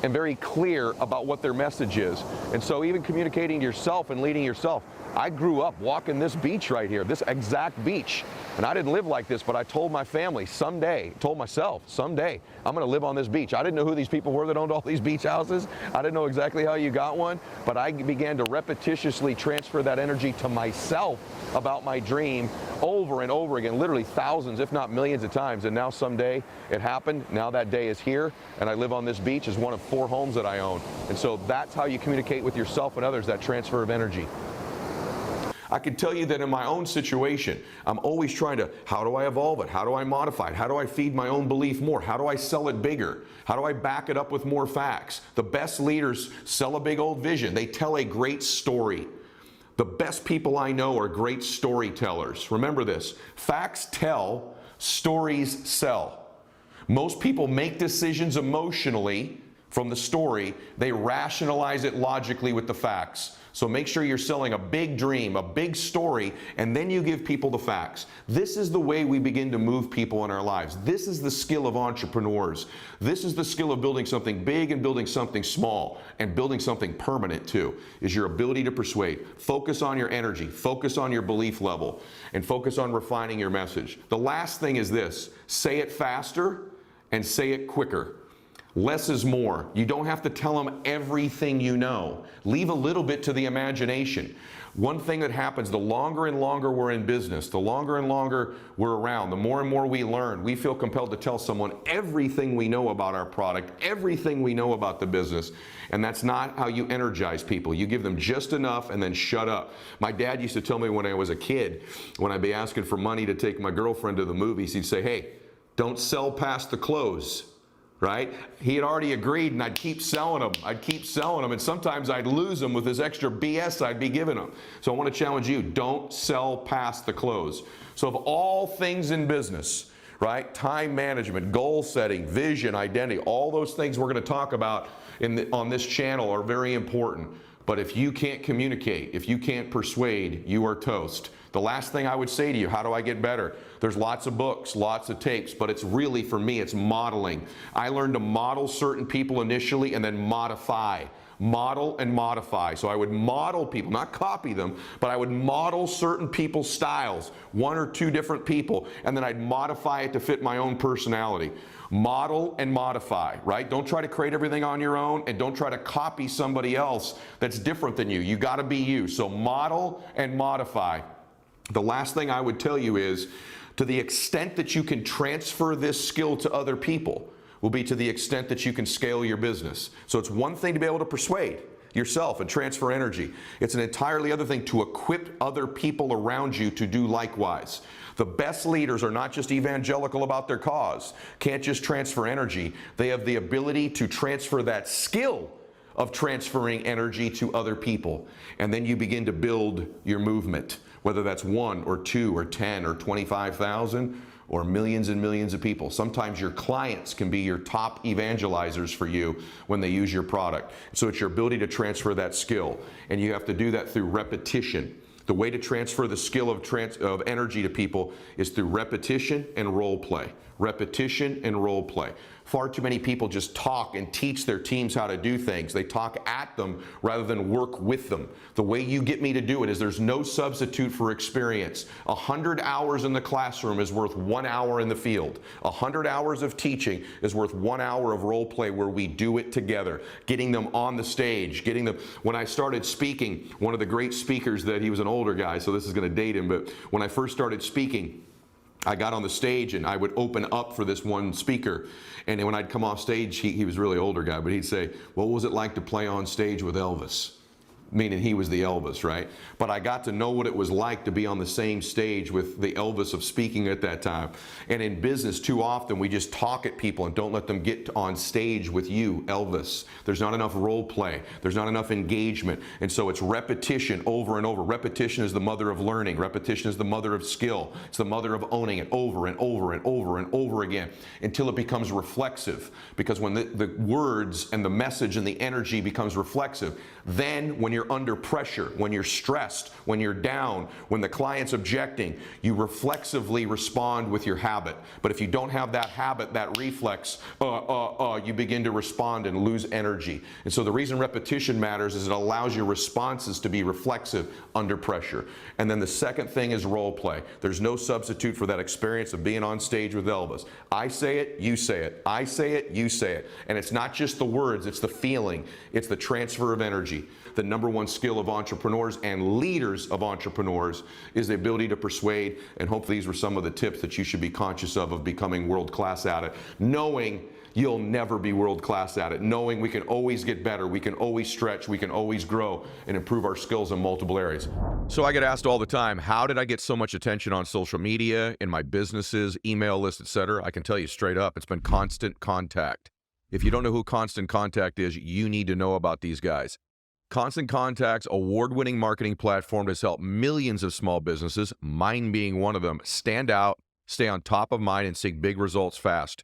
and very clear about what their message is. And so even communicating to yourself and leading yourself. I grew up walking this beach right here, this exact beach. And I didn't live like this, but I told my family someday, told myself someday, I'm gonna live on this beach. I didn't know who these people were that owned all these beach houses. I didn't know exactly how you got one, but I began to repetitiously transfer that energy to myself about my dream over and over again, literally thousands, if not millions of times. And now someday it happened. Now that day is here, and I live on this beach as one of 4 homes that I own. And so that's how you communicate with yourself and others, that transfer of energy. I can tell you that in my own situation, I'm always trying to, how do I evolve it? How do I modify it? How do I feed my own belief more? How do I sell it bigger? How do I back it up with more facts? The best leaders sell a big old vision. They tell a great story. The best people I know are great storytellers. Remember this, facts tell, stories sell. Most people make decisions emotionally from the story. They rationalize it logically with the facts. So make sure you're selling a big dream, a big story, and then you give people the facts. This is the way we begin to move people in our lives. This is the skill of entrepreneurs. This is the skill of building something big and building something small and building something permanent too, is your ability to persuade. Focus on your energy, focus on your belief level, and focus on refining your message. The last thing is this, say it faster and say it quicker. Less is more. You don't have to tell them everything you know. Leave a little bit to the imagination. One thing that happens, the longer and longer we're in business, the longer and longer we're around, the more and more we learn, we feel compelled to tell someone everything we know about our product, everything we know about the business. And that's not how you energize people. You give them just enough and then shut up. My dad used to tell me when I was a kid, when I'd be asking for money to take my girlfriend to the movies, he'd say, hey, don't sell past the close. Right? He had already agreed, and I'd keep selling them. And sometimes I'd lose them with this extra BS I'd be giving them. So I want to challenge you, don't sell past the close. So of all things in business, right, time management, goal setting, vision, identity, all those things we're going to talk about on this channel are very important. But if you can't communicate, if you can't persuade, you are toast. The last thing I would say to you, how do I get better? There's lots of books, lots of tapes, but it's really, for me, it's modeling. I learned to model certain people initially and then modify. Model and modify. So I would model people, not copy them, but I would model certain people's styles, 1 or 2 different people, and then I'd modify it to fit my own personality. Model and modify, right? Don't try to create everything on your own, and don't try to copy somebody else that's different than you. You got to be you. So model and modify. The last thing I would tell you is, to the extent that you can transfer this skill to other people, will be to the extent that you can scale your business. So it's one thing to be able to persuade yourself and transfer energy. It's an entirely other thing to equip other people around you to do likewise. The best leaders are not just evangelical about their cause, can't just transfer energy. They have the ability to transfer that skill of transferring energy to other people. And then you begin to build your movement, whether that's 1 or 2 or 10 or 25,000 or millions and millions of people. Sometimes your clients can be your top evangelizers for you when they use your product. So it's your ability to transfer that skill. And you have to do that through repetition. The way to transfer the skill of energy to people is through repetition and role play. Repetition and role play. Far too many people just talk and teach their teams how to do things. They talk at them rather than work with them. The way you get me to do it is there's no substitute for experience. 100 hours in the classroom is worth 1 hour in the field. 100 hours of teaching is worth 1 hour of role play where we do it together. Getting them on the stage, getting them. When I started speaking, one of the great speakers, that he was an older guy, so this is going to date him, but when I first started speaking, I got on the stage and I would open up for this one speaker. And when I'd come off stage, he was a really older guy, but he'd say, "What was it like to play on stage with Elvis?" Meaning he was the Elvis, right? But I got to know what it was like to be on the same stage with the Elvis of speaking at that time. And in business, too often we just talk at people and don't let them get on stage with you, Elvis. There's not enough role play. There's not enough engagement. And so it's repetition over and over. Repetition is the mother of learning. Repetition is the mother of skill. It's the mother of owning it over and over and over and over again until it becomes reflexive. Because when the words and the message and the energy becomes reflexive, then when you're under pressure, when you're stressed, when you're down, when the client's objecting, you reflexively respond with your habit. But if you don't have that habit, that reflex, you begin to respond and lose energy. And so the reason repetition matters is it allows your responses to be reflexive under pressure. And then the second thing is role play. There's no substitute for that experience of being on stage with Elvis. I say it, you say it. I say it, you say it. And it's not just the words, it's the feeling. It's the transfer of energy. The number one skill of entrepreneurs and leaders of entrepreneurs is the ability to persuade. And hopefully these were some of the tips that you should be conscious of becoming world class at it. Knowing you'll never be world class at it. Knowing we can always get better, we can always stretch, we can always grow and improve our skills in multiple areas. So I get asked all the time, how did I get so much attention on social media, in my businesses, email list, etc.? I can tell you straight up, it's been Constant Contact. If you don't know who Constant Contact is, you need to know about these guys. Constant Contact's award-winning marketing platform has helped millions of small businesses, mine being one of them, stand out, stay on top of mind, and see big results fast.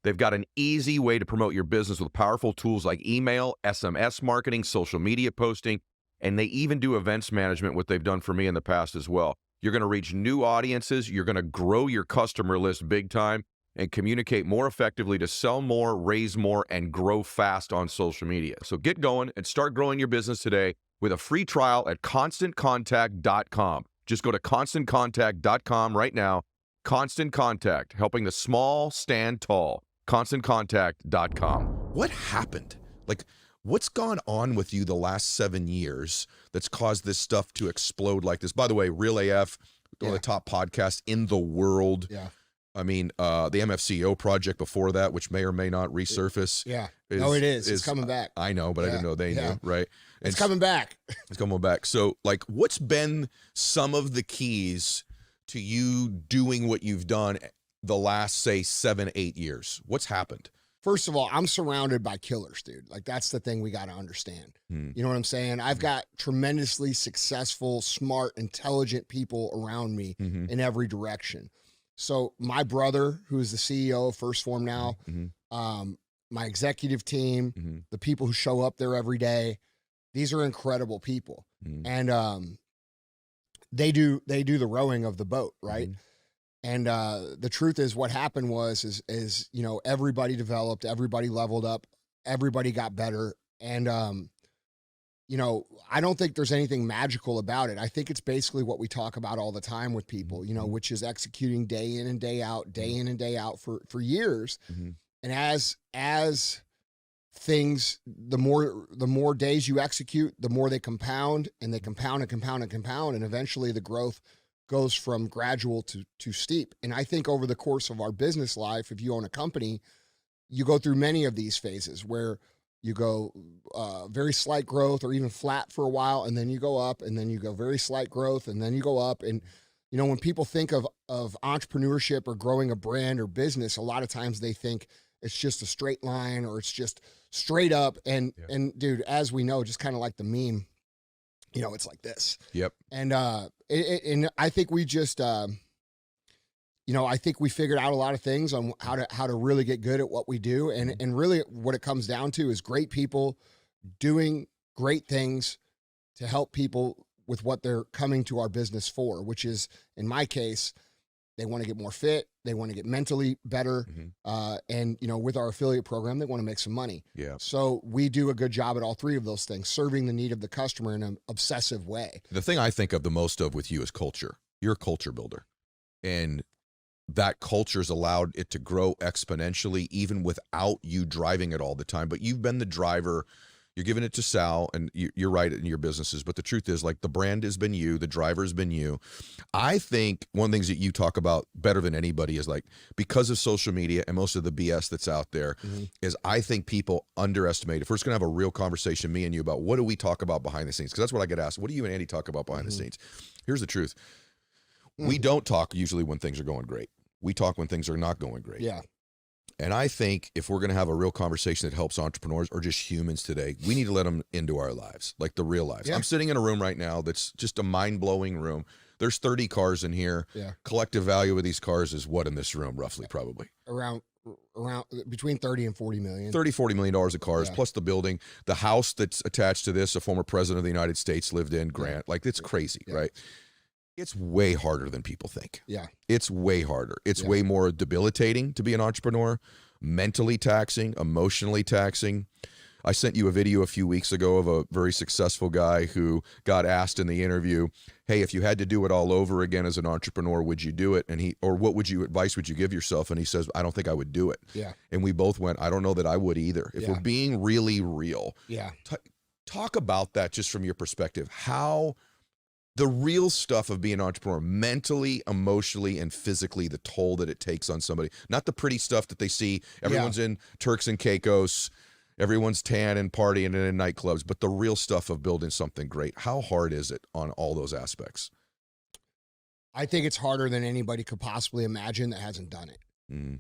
They've got an easy way to promote your business with powerful tools like email, SMS marketing, social media posting, and they even do events management, what they've done for me in the past as well. You're going to reach new audiences, you're going to grow your customer list big time, and communicate more effectively to sell more, raise more, and grow fast on social media. So get going and start growing your business today with a free trial at ConstantContact.com. Just go to ConstantContact.com right now. Constant Contact, helping the small stand tall. ConstantContact.com. What happened? Like, what's gone on with you the last 7 years that's caused this stuff to explode like this? By the way, Real AF, one of the top podcasts in the world. Yeah. I mean, the MFCEO project before that, which may or may not resurface. Yeah. No, it is. It's coming back. I know, but I didn't know they knew, right? It's coming back. It's coming back. So, like, what's been some of the keys to you doing what you've done the last, say, 7, 8 years? What's happened? First of all, I'm surrounded by killers, dude. Like, that's the thing we got to understand. You know what I'm saying? I've got tremendously successful, smart, intelligent people around me in every direction. So my brother, who is the CEO of First Form now, my executive team, the people who show up there every day, these are incredible people. And they do the rowing of the boat, right? And the truth is, what happened was you know, everybody developed, everybody leveled up, everybody got better. And you know, I don't think there's anything magical about it. I think it's basically what we talk about all the time with people, you know, which is executing day in and day out for years. And as things, the more days you execute, the more they compound, and they compound and compound and compound. And eventually the growth goes from gradual to steep. And I think over the course of our business life, if you own a company, you go through many of these phases where you go very slight growth or even flat for a while, and then you go up, and then you go very slight growth, and then you go up. And, you know, when people think of entrepreneurship or growing a brand or business, a lot of times they think it's just a straight line or it's just straight up. And dude, as we know, just kind of like the meme, you know, it's like this. Yep. And and I think we just you know, I think we figured out a lot of things on how to really get good at what we do. And really what it comes down to is great people doing great things to help people with what they're coming to our business for, which is, in my case, they want to get more fit, they want to get mentally better. And, you know, with our affiliate program, they want to make some money. Yeah. So we do a good job at all three of those things, serving the need of the customer in an obsessive way. The thing I think of the most of with you is culture. You're a culture builder. And that culture's allowed it to grow exponentially, even without you driving it all the time. But you've been the driver. You're giving it to Sal, and you're right in your businesses. But the truth is, like, the brand has been you, the driver's been you. I think one of the things that you talk about better than anybody is, like, because of social media and most of the BS that's out there, is I think people underestimate. If we're just going to have a real conversation, me and you, about what do we talk about behind the scenes? Because that's what I get asked. What do you and Andy talk about behind the scenes? Here's the truth. We don't talk usually when things are going great. We talk when things are not going great. Yeah. And I think if we're going to have a real conversation that helps entrepreneurs or just humans today, we need to let them into our lives, like the real lives. I'm sitting in a room right now that's just a mind-blowing room. There's 30 cars in here. Collective value of these cars is what in this room, roughly, probably? Around between 30 and 40 million. $40 million of cars, plus the building. The house that's attached to this, a former president of the United States lived in, Grant. Like, it's crazy, right? It's way harder than people think. It's way harder. It's way more debilitating to be an entrepreneur, mentally taxing, emotionally taxing. I sent you a video a few weeks ago of a very successful guy who got asked in the interview, hey, if you had to do it all over again as an entrepreneur, would you do it? And what advice would you give yourself? And he says, I don't think I would do it. And we both went, I don't know that I would either. If we're being really real, talk about that just from your perspective. How the real stuff of being an entrepreneur, mentally, emotionally, and physically, the toll that it takes on somebody. Not the pretty stuff that they see. Everyone's in Turks and Caicos. Everyone's tan and partying and in nightclubs. But the real stuff of building something great. How hard is it on all those aspects? I think it's harder than anybody could possibly imagine that hasn't done it.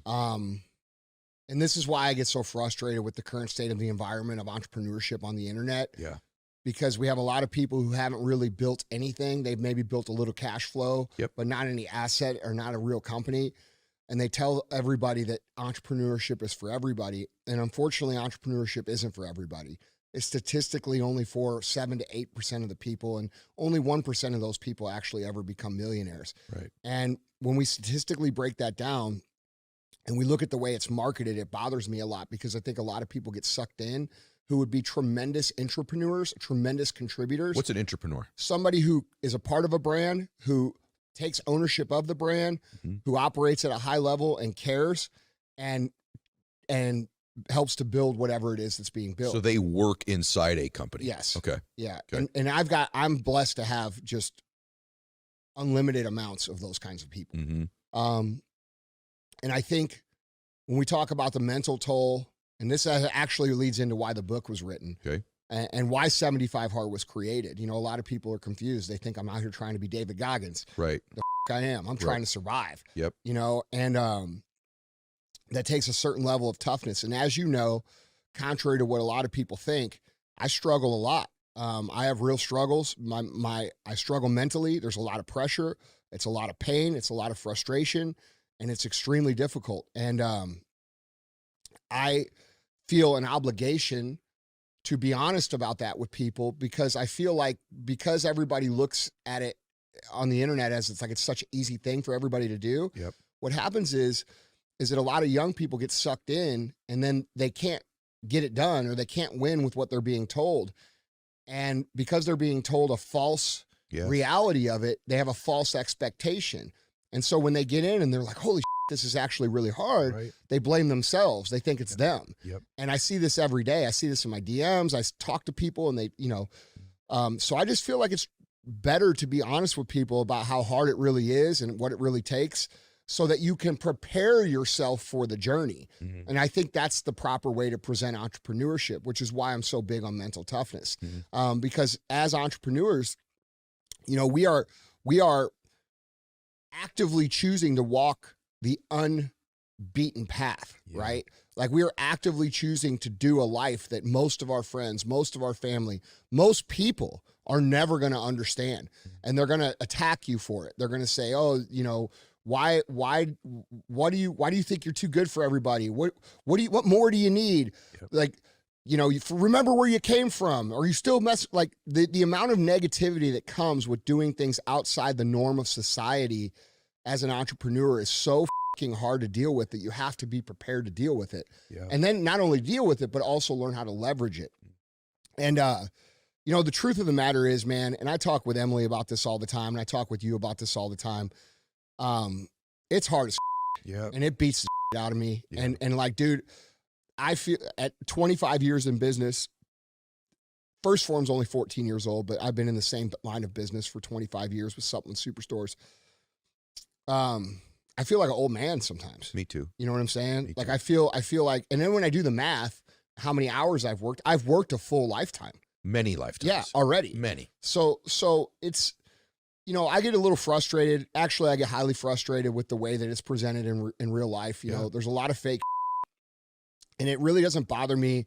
And this is why I get so frustrated with the current state of the environment of entrepreneurship on the internet. Because we have a lot of people who haven't really built anything. They've maybe built a little cash flow, but not any asset or not a real company. And they tell everybody that entrepreneurship is for everybody. And unfortunately, entrepreneurship isn't for everybody. It's statistically only for 7 to 8% of the people. And only 1% of those people actually ever become millionaires. And when we statistically break that down and we look at the way it's marketed, it bothers me a lot, because I think a lot of people get sucked in who would be tremendous intrapreneurs, tremendous contributors. What's an intrapreneur? Somebody who is a part of a brand, who takes ownership of the brand, who operates at a high level and cares, and helps to build whatever it is that's being built. So they work inside a company. Yes. Okay. Yeah. Okay. And I'm blessed to have just unlimited amounts of those kinds of people. And I think when we talk about the mental toll, and this actually leads into why the book was written, and why 75 Hard was created. You know, a lot of people are confused. They think I'm out here trying to be David Goggins. The I am. I'm trying to survive. You know, and that takes a certain level of toughness. And as you know, contrary to what a lot of people think, I struggle a lot. I have real struggles. I struggle mentally. There's a lot of pressure. It's a lot of pain. It's a lot of frustration, and it's extremely difficult. And I feel an obligation to be honest about that with people, because I feel like because everybody looks at it on the internet as it's like it's such an easy thing for everybody to do. Yep. What happens is that a lot of young people get sucked in and then they can't get it done, or they can't win with what they're being told. And because they're being told a false reality of it, they have a false expectation. And so when they get in and they're like, holy shit, this is actually really hard, they blame themselves. They think it's them. And I see this every day. I see this in my DMs. I talk to people and they, you know, so I just feel like it's better to be honest with people about how hard it really is and what it really takes, so that you can prepare yourself for the journey. And I think that's the proper way to present entrepreneurship, which is why I'm so big on mental toughness. Because as entrepreneurs, you know, we are actively choosing to walk the unbeaten path, right? Like we are actively choosing to do a life that most of our friends, most of our family, most people are never going to understand. And they're going to attack you for it. They're going to say, oh, you know, why do you think you're too good for everybody? What more do you need? Like, you know, remember where you came from, or you still like the amount of negativity that comes with doing things outside the norm of society as an entrepreneur is so fucking hard to deal with that you have to be prepared to deal with it. And then not only deal with it, but also learn how to leverage it. And, you know, the truth of the matter is, man, and I talk with Emily about this all the time, and I talk with you about this all the time. It's hard as and it beats the shit out of me. And like, dude, I feel at 25 years in business, First Form's only 14 years old, but I've been in the same line of business for 25 years with supplement superstores. I feel like an old man sometimes. Me too. You know what I'm saying? Like I feel like, and then when I do the math, how many hours I've worked a full lifetime. Many lifetimes. Yeah, already. Many. So it's, you know, I get a little frustrated. Actually, I get highly frustrated with the way that it's presented in real life. You know, there's a lot of fake, and it really doesn't bother me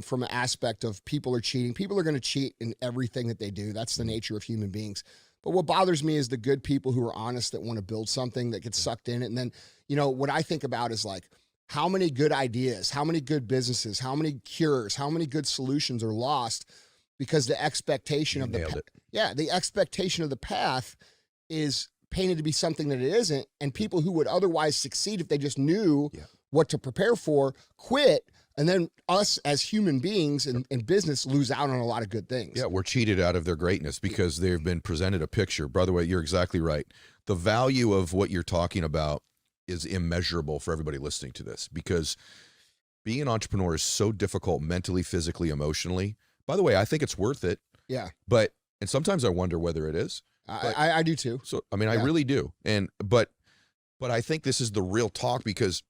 from an aspect of people are cheating. People are going to cheat in everything that they do. That's the nature of human beings. But what bothers me is the good people who are honest, that want to build something, that get sucked in it. And then, you know, what I think about is like, how many good ideas, how many good businesses, how many cures, how many good solutions are lost because the expectation of the expectation of the path is painted to be something that it isn't. And people who would otherwise succeed if they just knew what to prepare for quit. And then us as human beings in business lose out on a lot of good things. Yeah, we're cheated out of their greatness because they've been presented a picture. By the way, you're exactly right. The value of what you're talking about is immeasurable for everybody listening to this, because being an entrepreneur is so difficult mentally, physically, emotionally. By the way, I think it's worth it. Yeah. And sometimes I wonder whether it is. I do too. So, I mean, I really do. But I think this is the real talk, because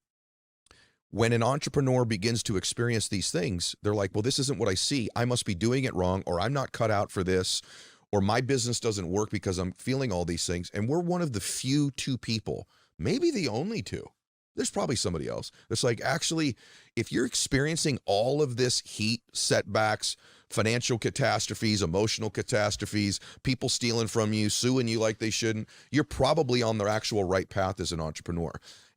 when an entrepreneur begins to experience these things, they're like, well, this isn't what I see. I must be doing it wrong, or I'm not cut out for this, or my business doesn't work because I'm feeling all these things. And we're one of the few two people, maybe the only two. There's probably somebody else. It's like, actually, if you're experiencing all of this heat, setbacks, financial catastrophes, emotional catastrophes, people stealing from you, suing you like they shouldn't, you're probably on the actual right path as an entrepreneur.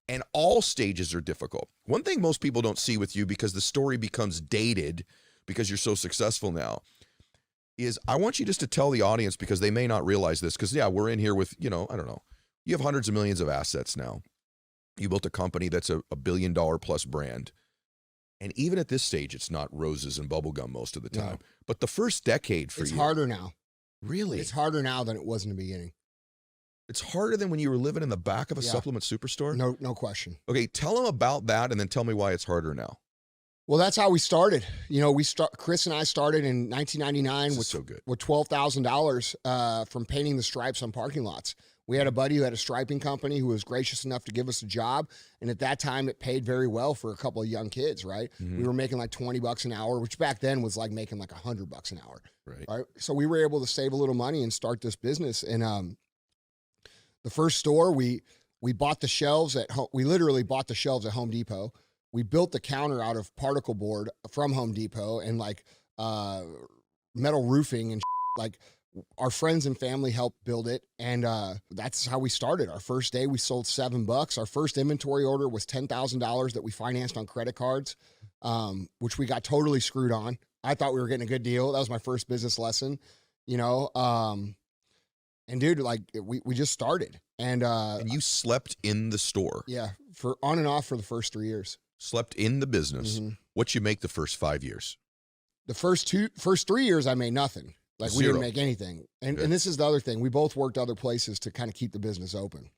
And all stages are difficult. One thing most people don't see with you, because the story becomes dated because you're so successful now, is I want you just to tell the audience, because they may not realize this, because we're in here with, you know, I don't know, you have hundreds of millions of assets now. You built a company that's a $1 billion plus brand. And even at this stage, it's not roses and bubblegum most of the time. No. But the first decade for you. It's harder now. Really? It's harder now than it was in the beginning. It's harder than when you were living in the back of a supplement superstore? No question. Okay, tell them about that, and then tell me why it's harder now. Well, that's how we started. You know, Chris and I started in 1999 with $12,000 from painting the stripes on parking lots. We had a buddy who had a striping company who was gracious enough to give us a job. And at that time, it paid very well for a couple of young kids, right? Mm-hmm. We were making like $20 an hour, which back then was like making like $100 an hour. Right. So we were able to save a little money and start this business. And the first store, we bought the shelves we literally bought the shelves at Home Depot. We built the counter out of particle board from Home Depot and like metal roofing and like our friends and family helped build it. And that's how we started. Our first day, we sold $7. Our first inventory order was $10,000 that we financed on credit cards, which we got totally screwed on. I thought we were getting a good deal. That was my first business lesson, you know? And dude, like we just started and you slept in the store. Yeah. For on and off for the first 3 years. Slept in the business. Mm-hmm. What'd you make the first 5 years? The first 3 years I made nothing. Like we didn't make anything. And this is the other thing. We both worked other places to kind of keep the business open.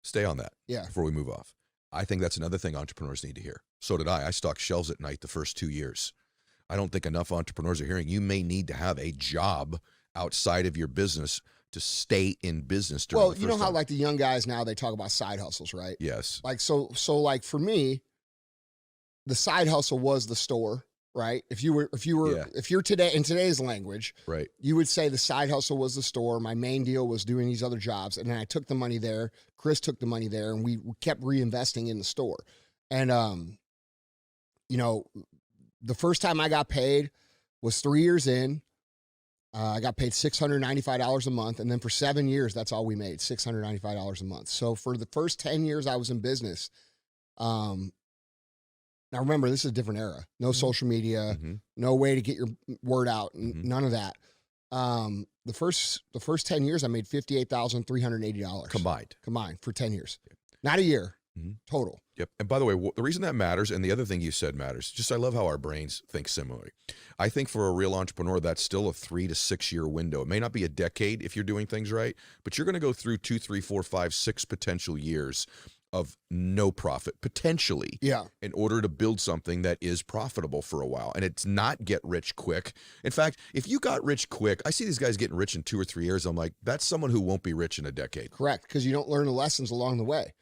Stay on that. Yeah. Before we move off. I think that's another thing entrepreneurs need to hear. So did I. I stocked shelves at night the first 2 years. I don't think enough entrepreneurs are hearing you may need to have a job outside of your business to stay in business during well, the you know first how time. like the young guys now, they talk about side hustles, right? Yes. Like, so like for me, the side hustle was the store, right? If you're today in today's language, Right. you would say the side hustle was the store. My main deal was doing these other jobs. And then I took the money there. Chris took the money there and we kept reinvesting in the store. And, you know, the first time I got paid was 3 years in. I got paid $695 a month. And then for 7 years, that's all we made, $695 a month. So for the first 10 years I was in business, now remember, this is a different era. No social media, no way to get your word out, none of that. The first 10 years I made $58,380 combined for 10 years. Not a year. Total. Yep. And by the way, the reason that matters, and the other thing you said matters, just I love how our brains think similarly. I think for a real entrepreneur, that's still a 3 to 6 year window. It may not be a decade if you're doing things right, but you're going to go through 2, 3, 4, 5, 6 potential years of no profit, potentially, in order to build something that is profitable for a while. And it's not get rich quick. In fact, if you got rich quick, I see these guys getting rich in 2 or 3 years. I'm like, that's someone who won't be rich in a decade. Correct. Because you don't learn the lessons along the way.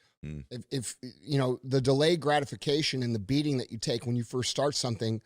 If you know, the delayed gratification and the beating that you take when you first start something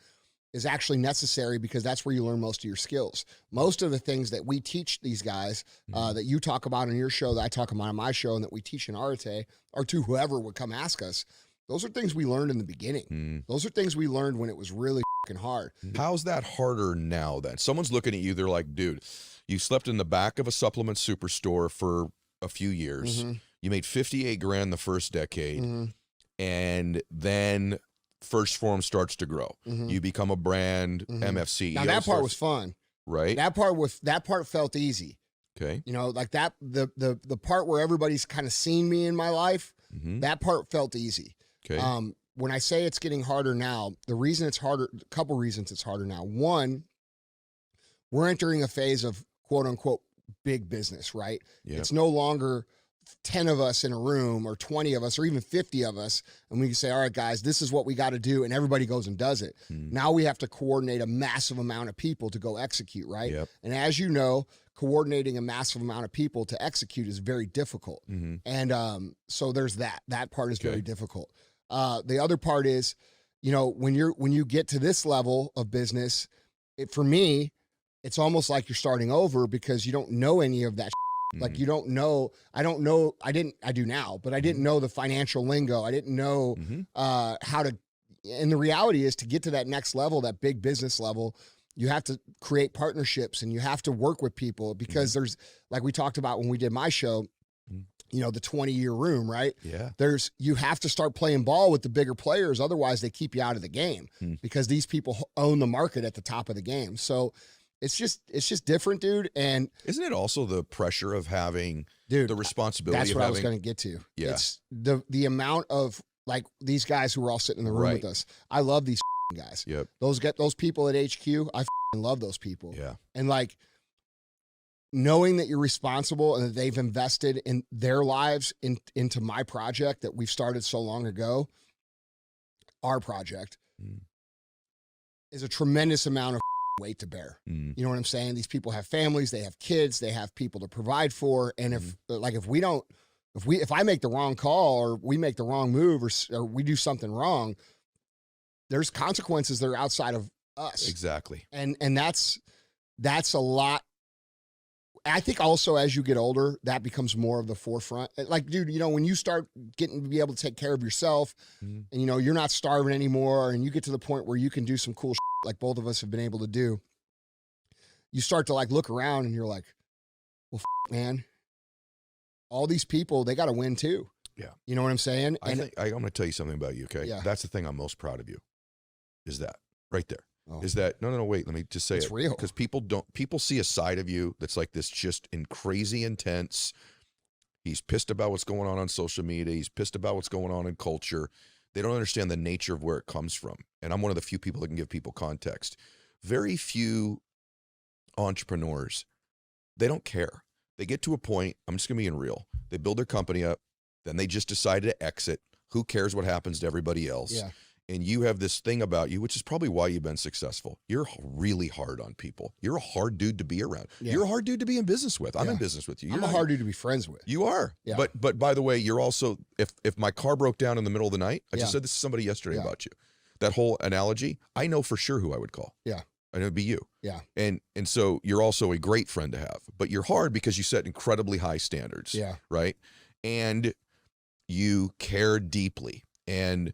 is actually necessary, because that's where you learn most of your skills. Most of the things that we teach these guys, that you talk about on your show, that I talk about on my show, and that we teach in Arate, or to whoever would come ask us, those are things we learned in the beginning. Those are things we learned when it was really fucking hard. How's that harder now then? Someone's looking at you, they're like, dude, you slept in the back of a supplement superstore for a few years. You made 58 grand the first decade, and then First Form starts to grow. You become a brand, MFC. Now that part was fun, right? That part felt easy. Okay. You know, like that, the part where everybody's kind of seen me in my life, that part felt easy. Okay. When I say it's getting harder now, the reason it's harder, a couple reasons it's harder now. One, we're entering a phase of quote unquote big business, right? Yep. It's no longer 10 of us in a room or 20 of us or even 50 of us. And we can say, all right, guys, this is what we got to do. And everybody goes and does it. Now we have to coordinate a massive amount of people to go execute, right? Yep. And as you know, coordinating a massive amount of people to execute is very difficult. And so there's that part is very difficult. The other part is, you know, when you get to this level of business, for me, it's almost like you're starting over, because you don't know any of that. Like you don't know, I do now, but I didn't know the financial lingo. I didn't know how to, and the reality is, to get to that next level, that big business level, you have to create partnerships and you have to work with people, because there's, like we talked about when we did my show, you know, the 20-year room, right? Yeah. You have to start playing ball with the bigger players. Otherwise they keep you out of the game, because these people own the market at the top of the game. So it's just different, dude. And isn't it also the pressure of having the responsibility? That's of what having, I was going to get to. Yeah. It's the amount of, like, these guys who were all sitting in the room with us. I love these guys. Yep. Those people at HQ. I love those people. Yeah. And like, knowing that you're responsible and that they've invested in their lives into my project that we've started so long ago, our project, is a tremendous amount of weight to bear. You know what I'm saying? These people have families, they have kids, they have people to provide for. And if I make the wrong call, or we make the wrong move, or we do something wrong, there's consequences that are outside of us. Exactly. And that's a lot. I think also as you get older, that becomes more of the forefront. Like, dude, you know, when you start getting to be able to take care of yourself, and, you know, you're not starving anymore, and you get to the point where you can do some cool shit like both of us have been able to do, you start to like look around and you're like, well, man, all these people, they got to win too. Yeah. You know what I'm saying? I'm going to tell you something about you. Okay. Yeah. That's the thing I'm most proud of you, is that right there. is that no, wait, let me just say it's it. real. Because people see a side of you that's like this just crazy intense. He's pissed about what's going on social media. He's pissed about what's going on in culture. They don't understand the nature of where it comes from. And I'm one of the few people that can give people context. Very few entrepreneurs, they don't care. They get to a point, I'm just going to be real. They build their company up, then they just decide to exit. Who cares what happens to everybody else? Yeah. And you have this thing about you, which is probably why you've been successful. You're really hard on people. You're a hard dude to be around. Yeah. You're a hard dude to be in business with. I'm in business with you. I'm a hard dude to be friends with. You are. Yeah. But by the way, you're also, if my car broke down in the middle of the night, I just Yeah. said this to somebody yesterday about you. That whole analogy, I know for sure who I would call. Yeah. I know it'd be you. Yeah. And so you're also a great friend to have, but you're hard because you set incredibly high standards. Yeah. Right. And you care deeply. And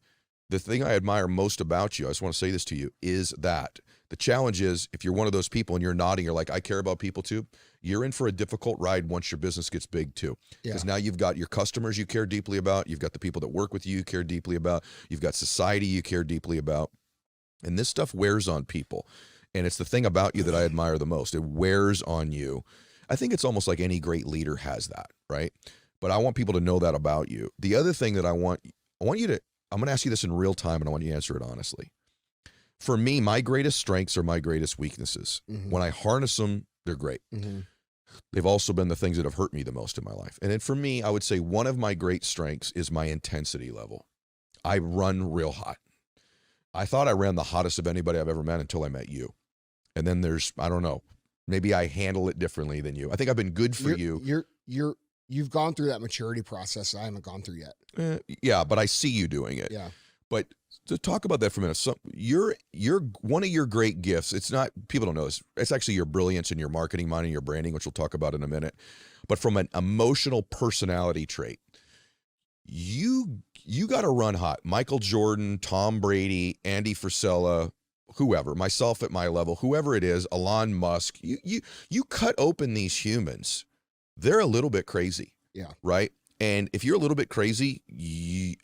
the thing I admire most about you, I just want to say this to you, is that the challenge is if you're one of those people and you're nodding, you're like, I care about people too, you're in for a difficult ride once your business gets big too. Because now you've got your customers you care deeply about. You've got the people that work with you care deeply about. You've got society you care deeply about. And this stuff wears on people. And it's the thing about you that I admire the most. It wears on you. I think it's almost like any great leader has that, right? But I want people to know that about you. The other thing that I want you to, I'm going to ask you this in real time and I want you to answer it honestly. For me, my greatest strengths are my greatest weaknesses. Mm-hmm. When I harness them, they're great. Mm-hmm. They've also been the things that have hurt me the most in my life. And then for me, I would say one of my great strengths is my intensity level. I run real hot. I thought I ran the hottest of anybody I've ever met until I met you. And then there's, I don't know, maybe I handle it differently than you. I think I've been good for you. You've gone through that maturity process I haven't gone through yet. Yeah, but I see you doing it. Yeah. But to talk about that for a minute, so you're one of your great gifts. It's not, people don't know this. It's actually your brilliance in your marketing mind and your branding, which we'll talk about in a minute. But from an emotional personality trait, you got to run hot. Michael Jordan, Tom Brady, Andy Frisella, whoever, myself at my level, whoever it is, Elon Musk, you cut open these humans. They're a little bit crazy. Yeah. Right. And if you're a little bit crazy,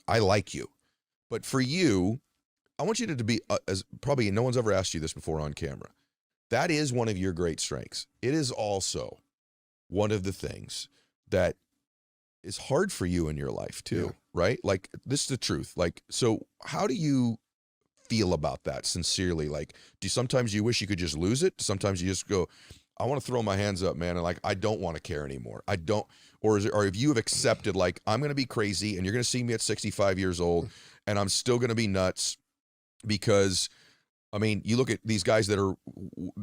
I like you. But for you, I want you to be, as probably no one's ever asked you this before on camera. That is one of your great strengths. It is also one of the things that is hard for you in your life too, right? Like, this is the truth. Like, so how do you feel about that sincerely? Like, sometimes you wish you could just lose it? Sometimes you just go, I want to throw my hands up, man, and like, I don't want to care anymore. I don't, or if you have accepted, like, I'm going to be crazy and you're going to see me at 65 years old and I'm still going to be nuts because, I mean, you look at these guys that are,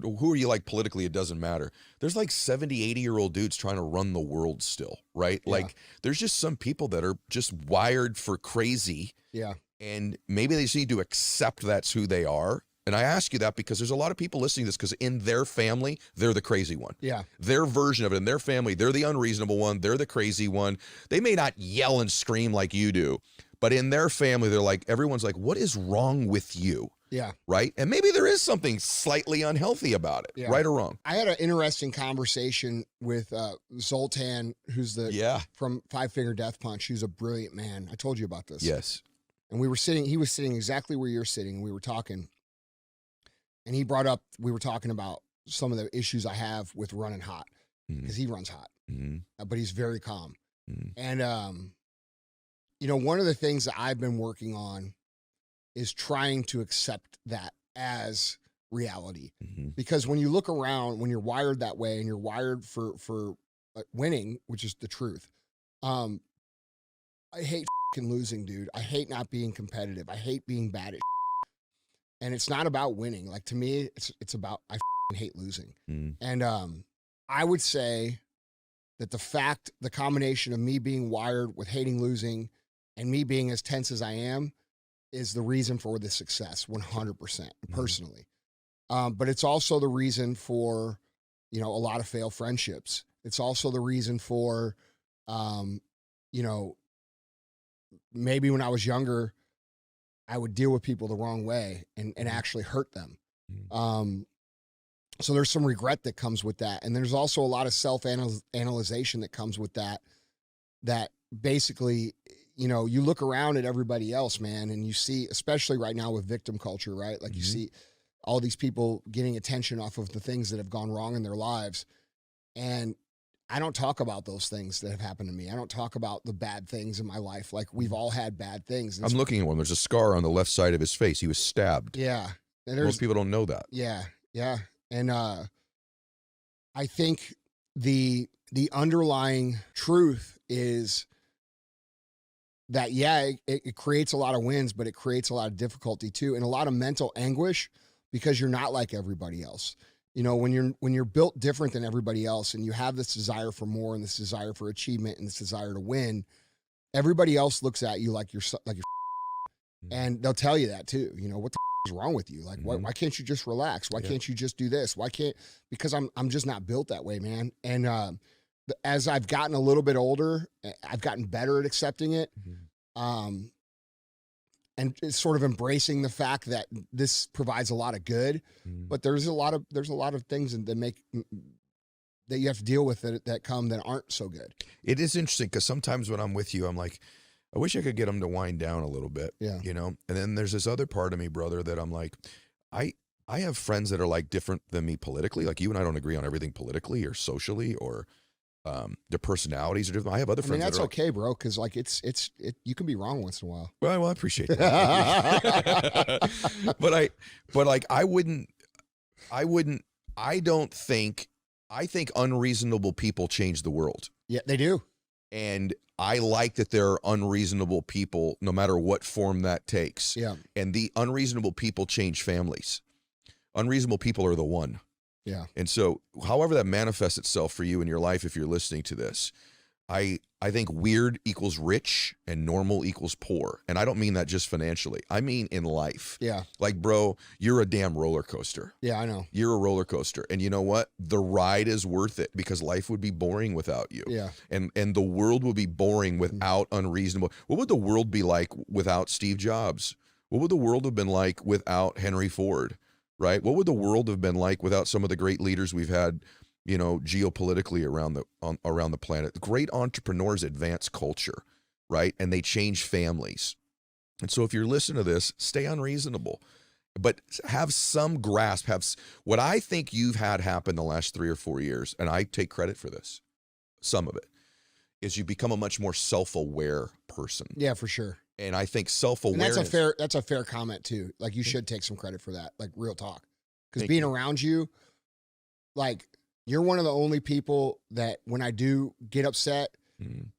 who are you like politically? It doesn't matter. There's like 70, 80-year-old dudes trying to run the world still, right? Yeah. Like, there's just some people that are just wired for crazy. Yeah. And maybe they just need to accept that's who they are. And I ask you that because there's a lot of people listening to this because in their family, they're the crazy one. Yeah. Their version of it in their family, they're the unreasonable one. They're the crazy one. They may not yell and scream like you do, but in their family, they're like, everyone's like, what is wrong with you? Yeah. Right. And maybe there is something slightly unhealthy about it. Yeah. Right or wrong. I had an interesting conversation with Zoltan, who's from Five Finger Death Punch. He's a brilliant man. I told you about this. Yes. And he was sitting exactly where you're sitting. And we were talking. And he brought up, we were talking about some of the issues I have with running hot because he runs hot, but he's very calm. And, you know, one of the things that I've been working on is trying to accept that as reality, because when you look around, when you're wired that way and you're wired for winning, which is the truth. I hate losing, dude. I hate not being competitive. I hate being bad at and it's not about winning. Like, to me, it's about, I hate losing. And I would say that the combination of me being wired with hating losing and me being as tense as I am is the reason for the success, 100%, personally. But it's also the reason for, you know, a lot of failed friendships. It's also the reason for, you know, maybe when I was younger, I would deal with people the wrong way and actually hurt them. So there's some regret that comes with that. And there's also a lot of self-analyzation that comes with that basically, you know, you look around at everybody else, man, and you see, especially right now with victim culture, right? Like you see all these people getting attention off of the things that have gone wrong in their lives. And I don't talk about those things that have happened to me. I don't talk about the bad things in my life. Like, we've all had bad things. I'm looking at one. There's a scar on the left side of his face. He was stabbed. Yeah. And Most people don't know that. Yeah. Yeah. And I think the underlying truth is that, yeah, it creates a lot of wins, but it creates a lot of difficulty too, and a lot of mental anguish, because you're not like everybody else. You know, when you're built different than everybody else, and you have this desire for more, and this desire for achievement, and this desire to win, everybody else looks at you like you're and they'll tell you that too. You know, what the is wrong with you? Like, why can't you just relax? Why can't you just do this? Because I'm just not built that way, man. And as I've gotten a little bit older, I've gotten better at accepting it. And it's sort of embracing the fact that this provides a lot of good, but there's a lot of things that you have to deal with that come that aren't so good. It is interesting, because sometimes when I'm with you, I'm like, I wish I could get them to wind down a little bit. Yeah. You know? And then there's this other part of me, brother, that I'm like, I have friends that are like different than me politically. Like, you and I don't agree on everything politically or socially, or their personalities are different. I have other friends. That's okay, bro. Cause like you can be wrong once in a while. Well, I appreciate that. I think unreasonable people change the world. Yeah, they do. And I like that there are unreasonable people, no matter what form that takes. Yeah. And the unreasonable people change families. Unreasonable people are the one. Yeah. And so however that manifests itself for you in your life, if you're listening to this, I think weird equals rich and normal equals poor. And I don't mean that just financially. I mean in life. Yeah. Like, bro, you're a damn roller coaster. Yeah, I know. You're a roller coaster. And you know what? The ride is worth it, because life would be boring without you. Yeah. And the world would be boring without unreasonable. What would the world be like without Steve Jobs? What would the world have been like without Henry Ford? Right? What would the world have been like without some of the great leaders we've had, you know, geopolitically around the planet? Great entrepreneurs advance culture, right? And they change families. And so if you're listening to this, stay unreasonable, but have some grasp, what I think you've had happen the last 3 or 4 years, and I take credit for this, some of it, is you become a much more self-aware person. Yeah, for sure. And I think self-awareness. And that's a fair comment too. Like, you should take some credit for that. Like, real talk. Because being around you, like, you're one of the only people that when I do get upset,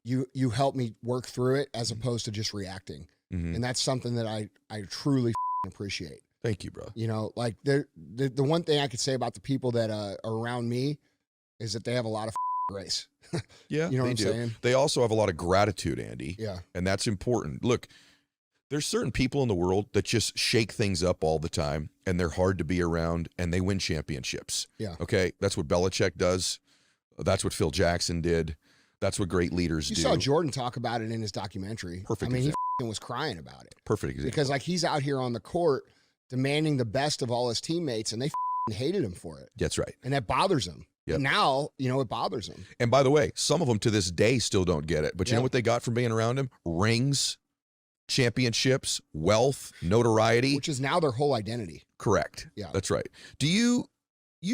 you help me work through it, as opposed to just reacting. And that's something that I truly appreciate. Thank you, bro. You know, like, the one thing I could say about the people that are around me is that they have a lot of grace. Yeah, you know what I'm saying? They also have a lot of gratitude, Andy. Yeah. And that's important. Look, there's certain people in the world that just shake things up all the time, and they're hard to be around, and they win championships. Yeah. Okay? That's what Belichick does. That's what Phil Jackson did. That's what great leaders do. You saw Jordan talk about it in his documentary. Perfect. I mean, he was crying about it. Perfect example. Because, like, he's out here on the court demanding the best of all his teammates, and they hated him for it. That's right. And that bothers him. Yep. Now, you know, it bothers him. And by the way, some of them to this day still don't get it. But you know what they got from being around him? Rings, championships, wealth, notoriety. Which is now their whole identity. Correct. Yeah. That's right. Do you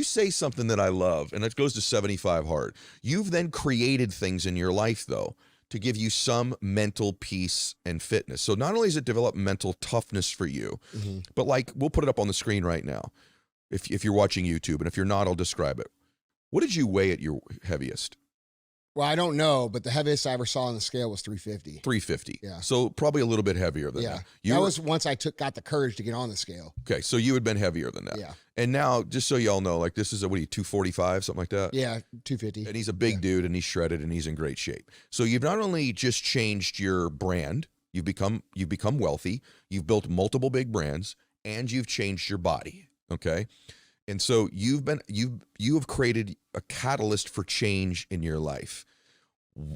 say something that I love, and it goes to 75 hard. You've then created things in your life, though, to give you some mental peace and fitness. So not only does it develop mental toughness for you, but, like, we'll put it up on the screen right now if you're watching YouTube, and if you're not, I'll describe it. What did you weigh at your heaviest? Well, I don't know, but the heaviest I ever saw on the scale was 350. 350. Yeah. So probably a little bit heavier than that. That was once I got the courage to get on the scale. Okay, so you had been heavier than that. Yeah. And now, just so y'all know, like, this is a, 245, something like that? Yeah, 250. And he's a big dude, and he's shredded, and he's in great shape. So you've not only just changed your brand, you've become wealthy, you've built multiple big brands, and you've changed your body, okay? And so you have created a catalyst for change in your life.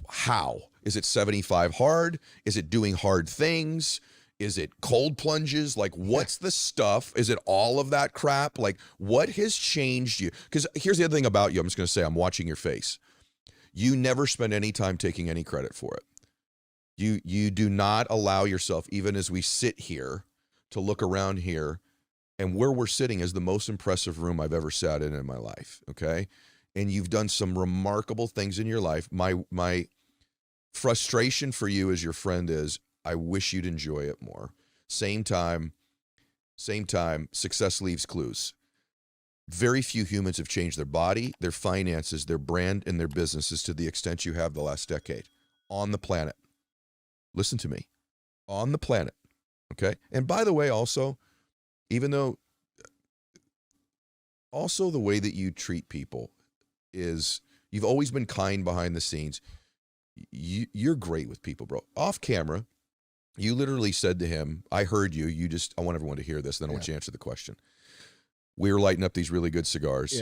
How? Is it 75 hard? Is it doing hard things? Is it cold plunges? Like, what's the stuff? Is it all of that crap? Like, what has changed you? Because here's the other thing about you. I'm just going to say, I'm watching your face. You never spend any time taking any credit for it. You do not allow yourself, even as we sit here, to look around here And where we're sitting is the most impressive room I've ever sat in my life, okay? And you've done some remarkable things in your life. My frustration for you as your friend is, I wish you'd enjoy it more. Same time, success leaves clues. Very few humans have changed their body, their finances, their brand, and their businesses to the extent you have the last decade on the planet. Listen to me. On the planet, okay? And by the way, also, even though, also the way that you treat people is, you've always been kind behind the scenes. You're great with people, bro. Off camera, you literally said to him, I heard you, I want everyone to hear this, then I want you to answer the question. We were lighting up these really good cigars,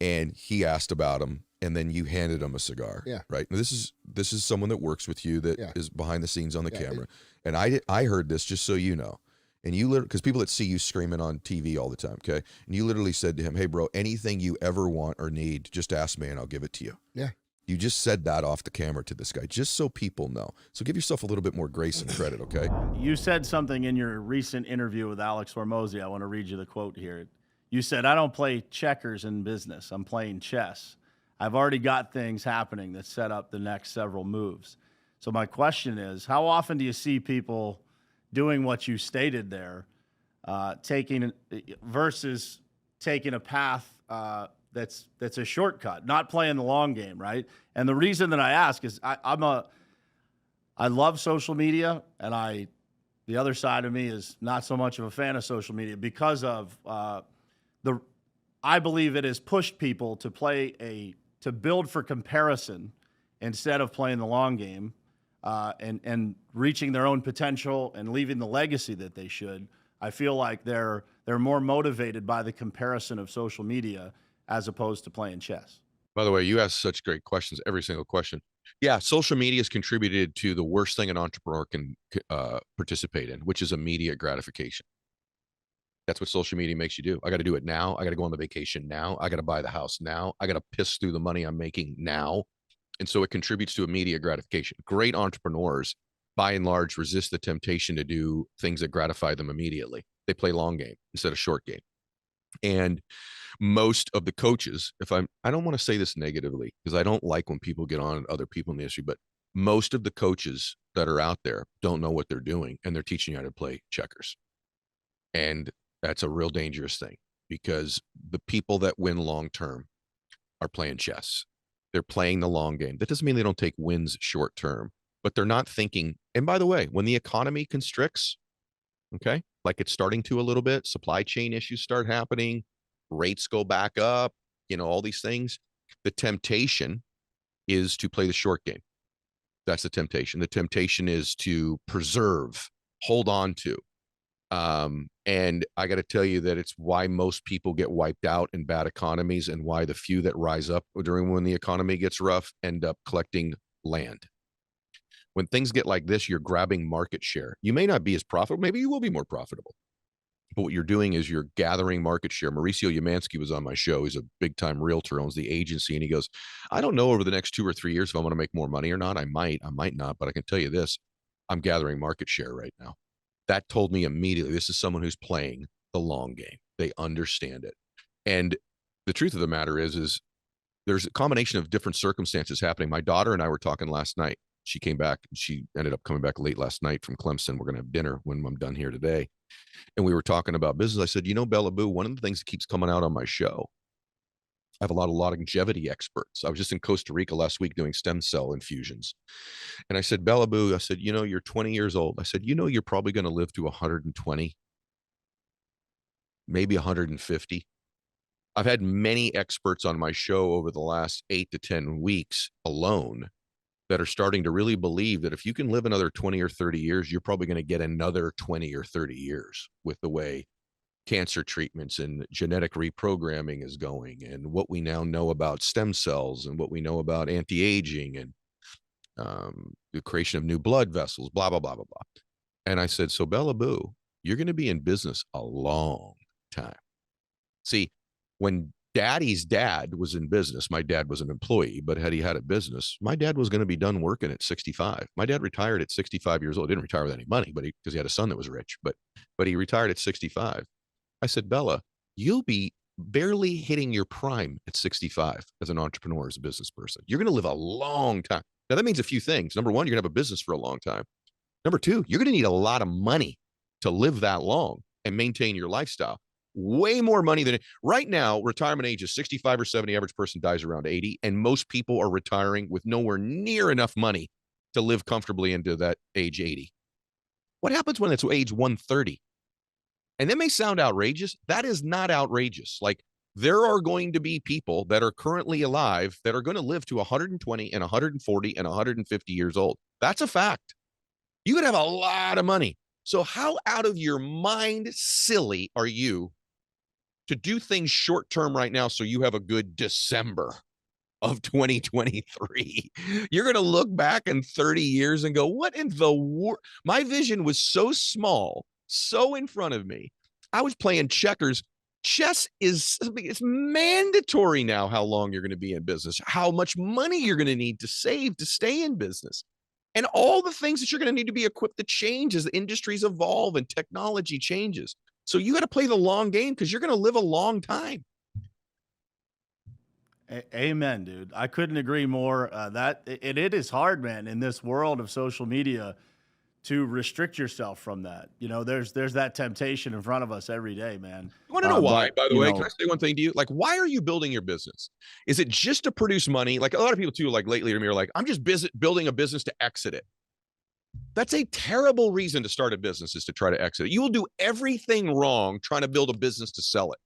and he asked about them, and then you handed him a cigar, right? Now, this is someone that works with you that is behind the scenes on the camera, and I heard this, just so you know, and you literally, because people that see you screaming on TV all the time, okay, and you literally said to him, hey, bro, anything you ever want or need, just ask me and I'll give it to you. Yeah. You just said that off the camera to this guy, just so people know. So give yourself a little bit more grace and credit, okay? You said something in your recent interview with Alex Hormozi. I want to read you the quote here. You said, I don't play checkers in business. I'm playing chess. I've already got things happening that set up the next several moves. So my question is, how often do you see people doing what you stated there, versus taking a path that's a shortcut, not playing the long game, right? And the reason that I ask is I love social media, and the other side of me is not so much of a fan of social media because of I believe it has pushed people to build for comparison instead of playing the long game, and reaching their own potential and leaving the legacy that they should. I feel like they're more motivated by the comparison of social media as opposed to playing chess. By the way, you ask such great questions, every single question. Yeah, social media has contributed to the worst thing an entrepreneur can participate in, which is immediate gratification. That's what social media makes you do. I got to do it now. I got to go on the vacation now. I got to buy the house now. I got to piss through the money I'm making now. And so it contributes to immediate gratification. Great entrepreneurs, by and large, resist the temptation to do things that gratify them immediately. They play long game instead of short game. And most of the coaches, I don't want to say this negatively because I don't like when people get on other people in the industry, but most of the coaches that are out there don't know what they're doing, and they're teaching you how to play checkers. And that's a real dangerous thing, because the people that win long-term are playing chess. They're playing the long game. That doesn't mean they don't take wins short-term, but they're not thinking. And by the way, when the economy constricts, okay, like it's starting to a little bit, supply chain issues start happening, rates go back up, all these things. The temptation is to play the short game. That's the temptation. The temptation is to preserve, hold on to. And I got to tell you that it's why most people get wiped out in bad economies, and why the few that rise up during when the economy gets rough end up collecting land. When things get like this, you're grabbing market share. You may not be as profitable. Maybe you will be more profitable. But what you're doing is you're gathering market share. Mauricio Umansky was on my show. He's a big-time realtor, owns the agency. And he goes, I don't know over the next 2 or 3 years if I want to make more money or not. I might not. But I can tell you this, I'm gathering market share right now. That told me immediately, this is someone who's playing the long game. They understand it. And the truth of the matter is there's a combination of different circumstances happening. My daughter and I were talking last night. She came back. She ended up coming back late last night from Clemson. We're going to have dinner when I'm done here today. And we were talking about business. I said, Bella Boo, one of the things that keeps coming out on my show, I have a lot of longevity experts. I was just in Costa Rica last week doing stem cell infusions. And I said, Bella Boo, I said, you're 20 years old. I said, you're probably going to live to 120, maybe 150. I've had many experts on my show over the last 8 to 10 weeks alone that are starting to really believe that if you can live another 20 or 30 years, you're probably going to get another 20 or 30 years with the way cancer treatments and genetic reprogramming is going, and what we now know about stem cells, and what we know about anti-aging, and the creation of new blood vessels, blah, blah, blah, blah, blah. And I said, so Bella Boo, you're going to be in business a long time. See, when Daddy's dad was in business, my dad was an employee, but had he had a business, my dad was going to be done working at 65. My dad retired at 65 years old. Didn't retire with any money, but because he had a son that was rich, but he retired at 65. I said, Bella, you'll be barely hitting your prime at 65 as an entrepreneur, as a business person. You're going to live a long time. Now, that means a few things. Number one, you're going to have a business for a long time. Number two, you're going to need a lot of money to live that long and maintain your lifestyle. Way more money than right now. Retirement age is 65 or 70. Average person dies around 80. And most people are retiring with nowhere near enough money to live comfortably into that age 80. What happens when it's age 130? And that may sound outrageous. That is not outrageous. Like, there are going to be people that are currently alive that are going to live to 120 and 140 and 150 years old. That's a fact. You could have a lot of money. So how out of your mind silly are you to do things short term right now so you have a good December of 2023? You're going to look back in 30 years and go, what in the world? My vision was so small, so in front of me. I was playing checkers. Chess is, it's mandatory now how long you're going to be in business, how much money you're going to need to save to stay in business, and all the things that you're going to need to be equipped to change as the industries evolve and technology changes. So you got to play the long game because you're going to live a long time. Amen, dude. I couldn't agree more. It is hard, man, in this world of social media to restrict yourself from that. You know, there's that temptation in front of us every day, man. You want to know why, by the way? Can I say one thing to you? Like, why are you building your business? Is it just to produce money? Like, a lot of people too, like lately to me, are like, I'm just building a business to exit it. That's a terrible reason to start a business, is to try to exit it. You will do everything wrong trying to build a business to sell it,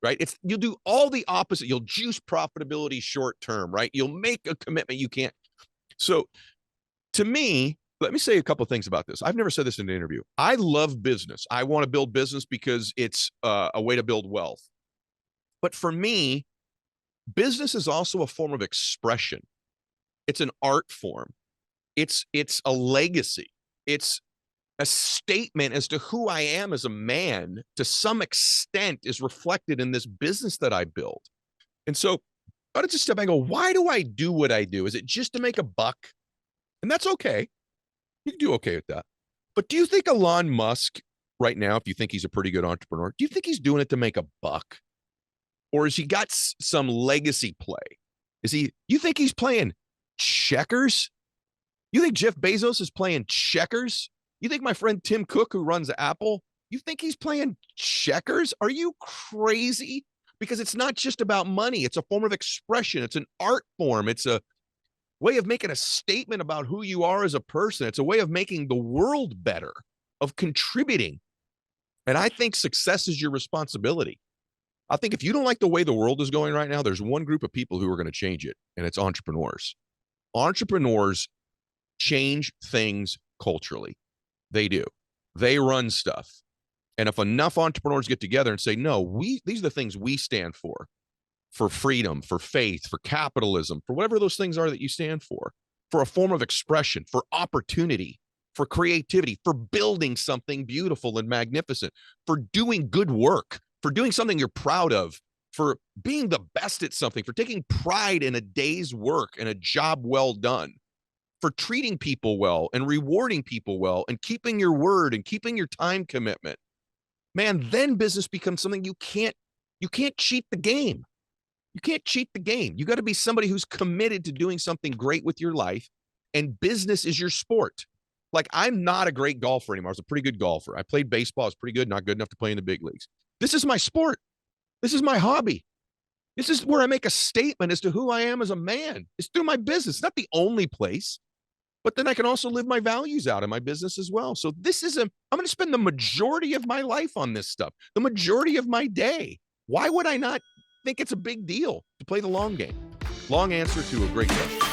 right? You'll do all the opposite. You'll juice profitability short term, right? You'll make a commitment you can't. So to me, let me say a couple of things about this. I've never said this in an interview. I love business. I want to build business because it's a way to build wealth. But for me, business is also a form of expression. It's an art form. It's a legacy. It's a statement as to who I am as a man, to some extent, is reflected in this business that I build. And so I just step back and go, why do I do what I do? Is it just to make a buck? And that's okay. You can do okay with that. But do you think Elon Musk right now, if you think he's a pretty good entrepreneur, do you think he's doing it to make a buck? Or has he got some legacy play? You think he's playing checkers? You think Jeff Bezos is playing checkers? You think my friend Tim Cook, who runs Apple, you think he's playing checkers? Are you crazy? Because it's not just about money. It's a form of expression. It's an art form. It's a way of making a statement about who you are as a person. It's a way of making the world better, of contributing. And I think success is your responsibility. I think if you don't like the way the world is going right now, there's one group of people who are going to change it, and it's entrepreneurs. Entrepreneurs change things culturally. They do. They run stuff. And if enough entrepreneurs get together and say, no, these are the things we stand for freedom, for faith, for capitalism, for whatever those things are that you stand for a form of expression, for opportunity, for creativity, for building something beautiful and magnificent, for doing good work, for doing something you're proud of, for being the best at something, for taking pride in a day's work and a job well done, for treating people well and rewarding people well and keeping your word and keeping your time commitment. Man, then business becomes something you can't cheat the game. You can't cheat the game. You got to be somebody who's committed to doing something great with your life, and business is your sport. Like, I'm not a great golfer anymore. I was a pretty good golfer. I played baseball. I was pretty good, not good enough to play in the big leagues. This is my sport. This is my hobby. This is where I make a statement as to who I am as a man. It's through my business. It's not the only place, but then I can also live my values out in my business as well. So I'm going to spend the majority of my life on this stuff, the majority of my day. Why would I not think it's a big deal to play the long game? Long answer to a great question.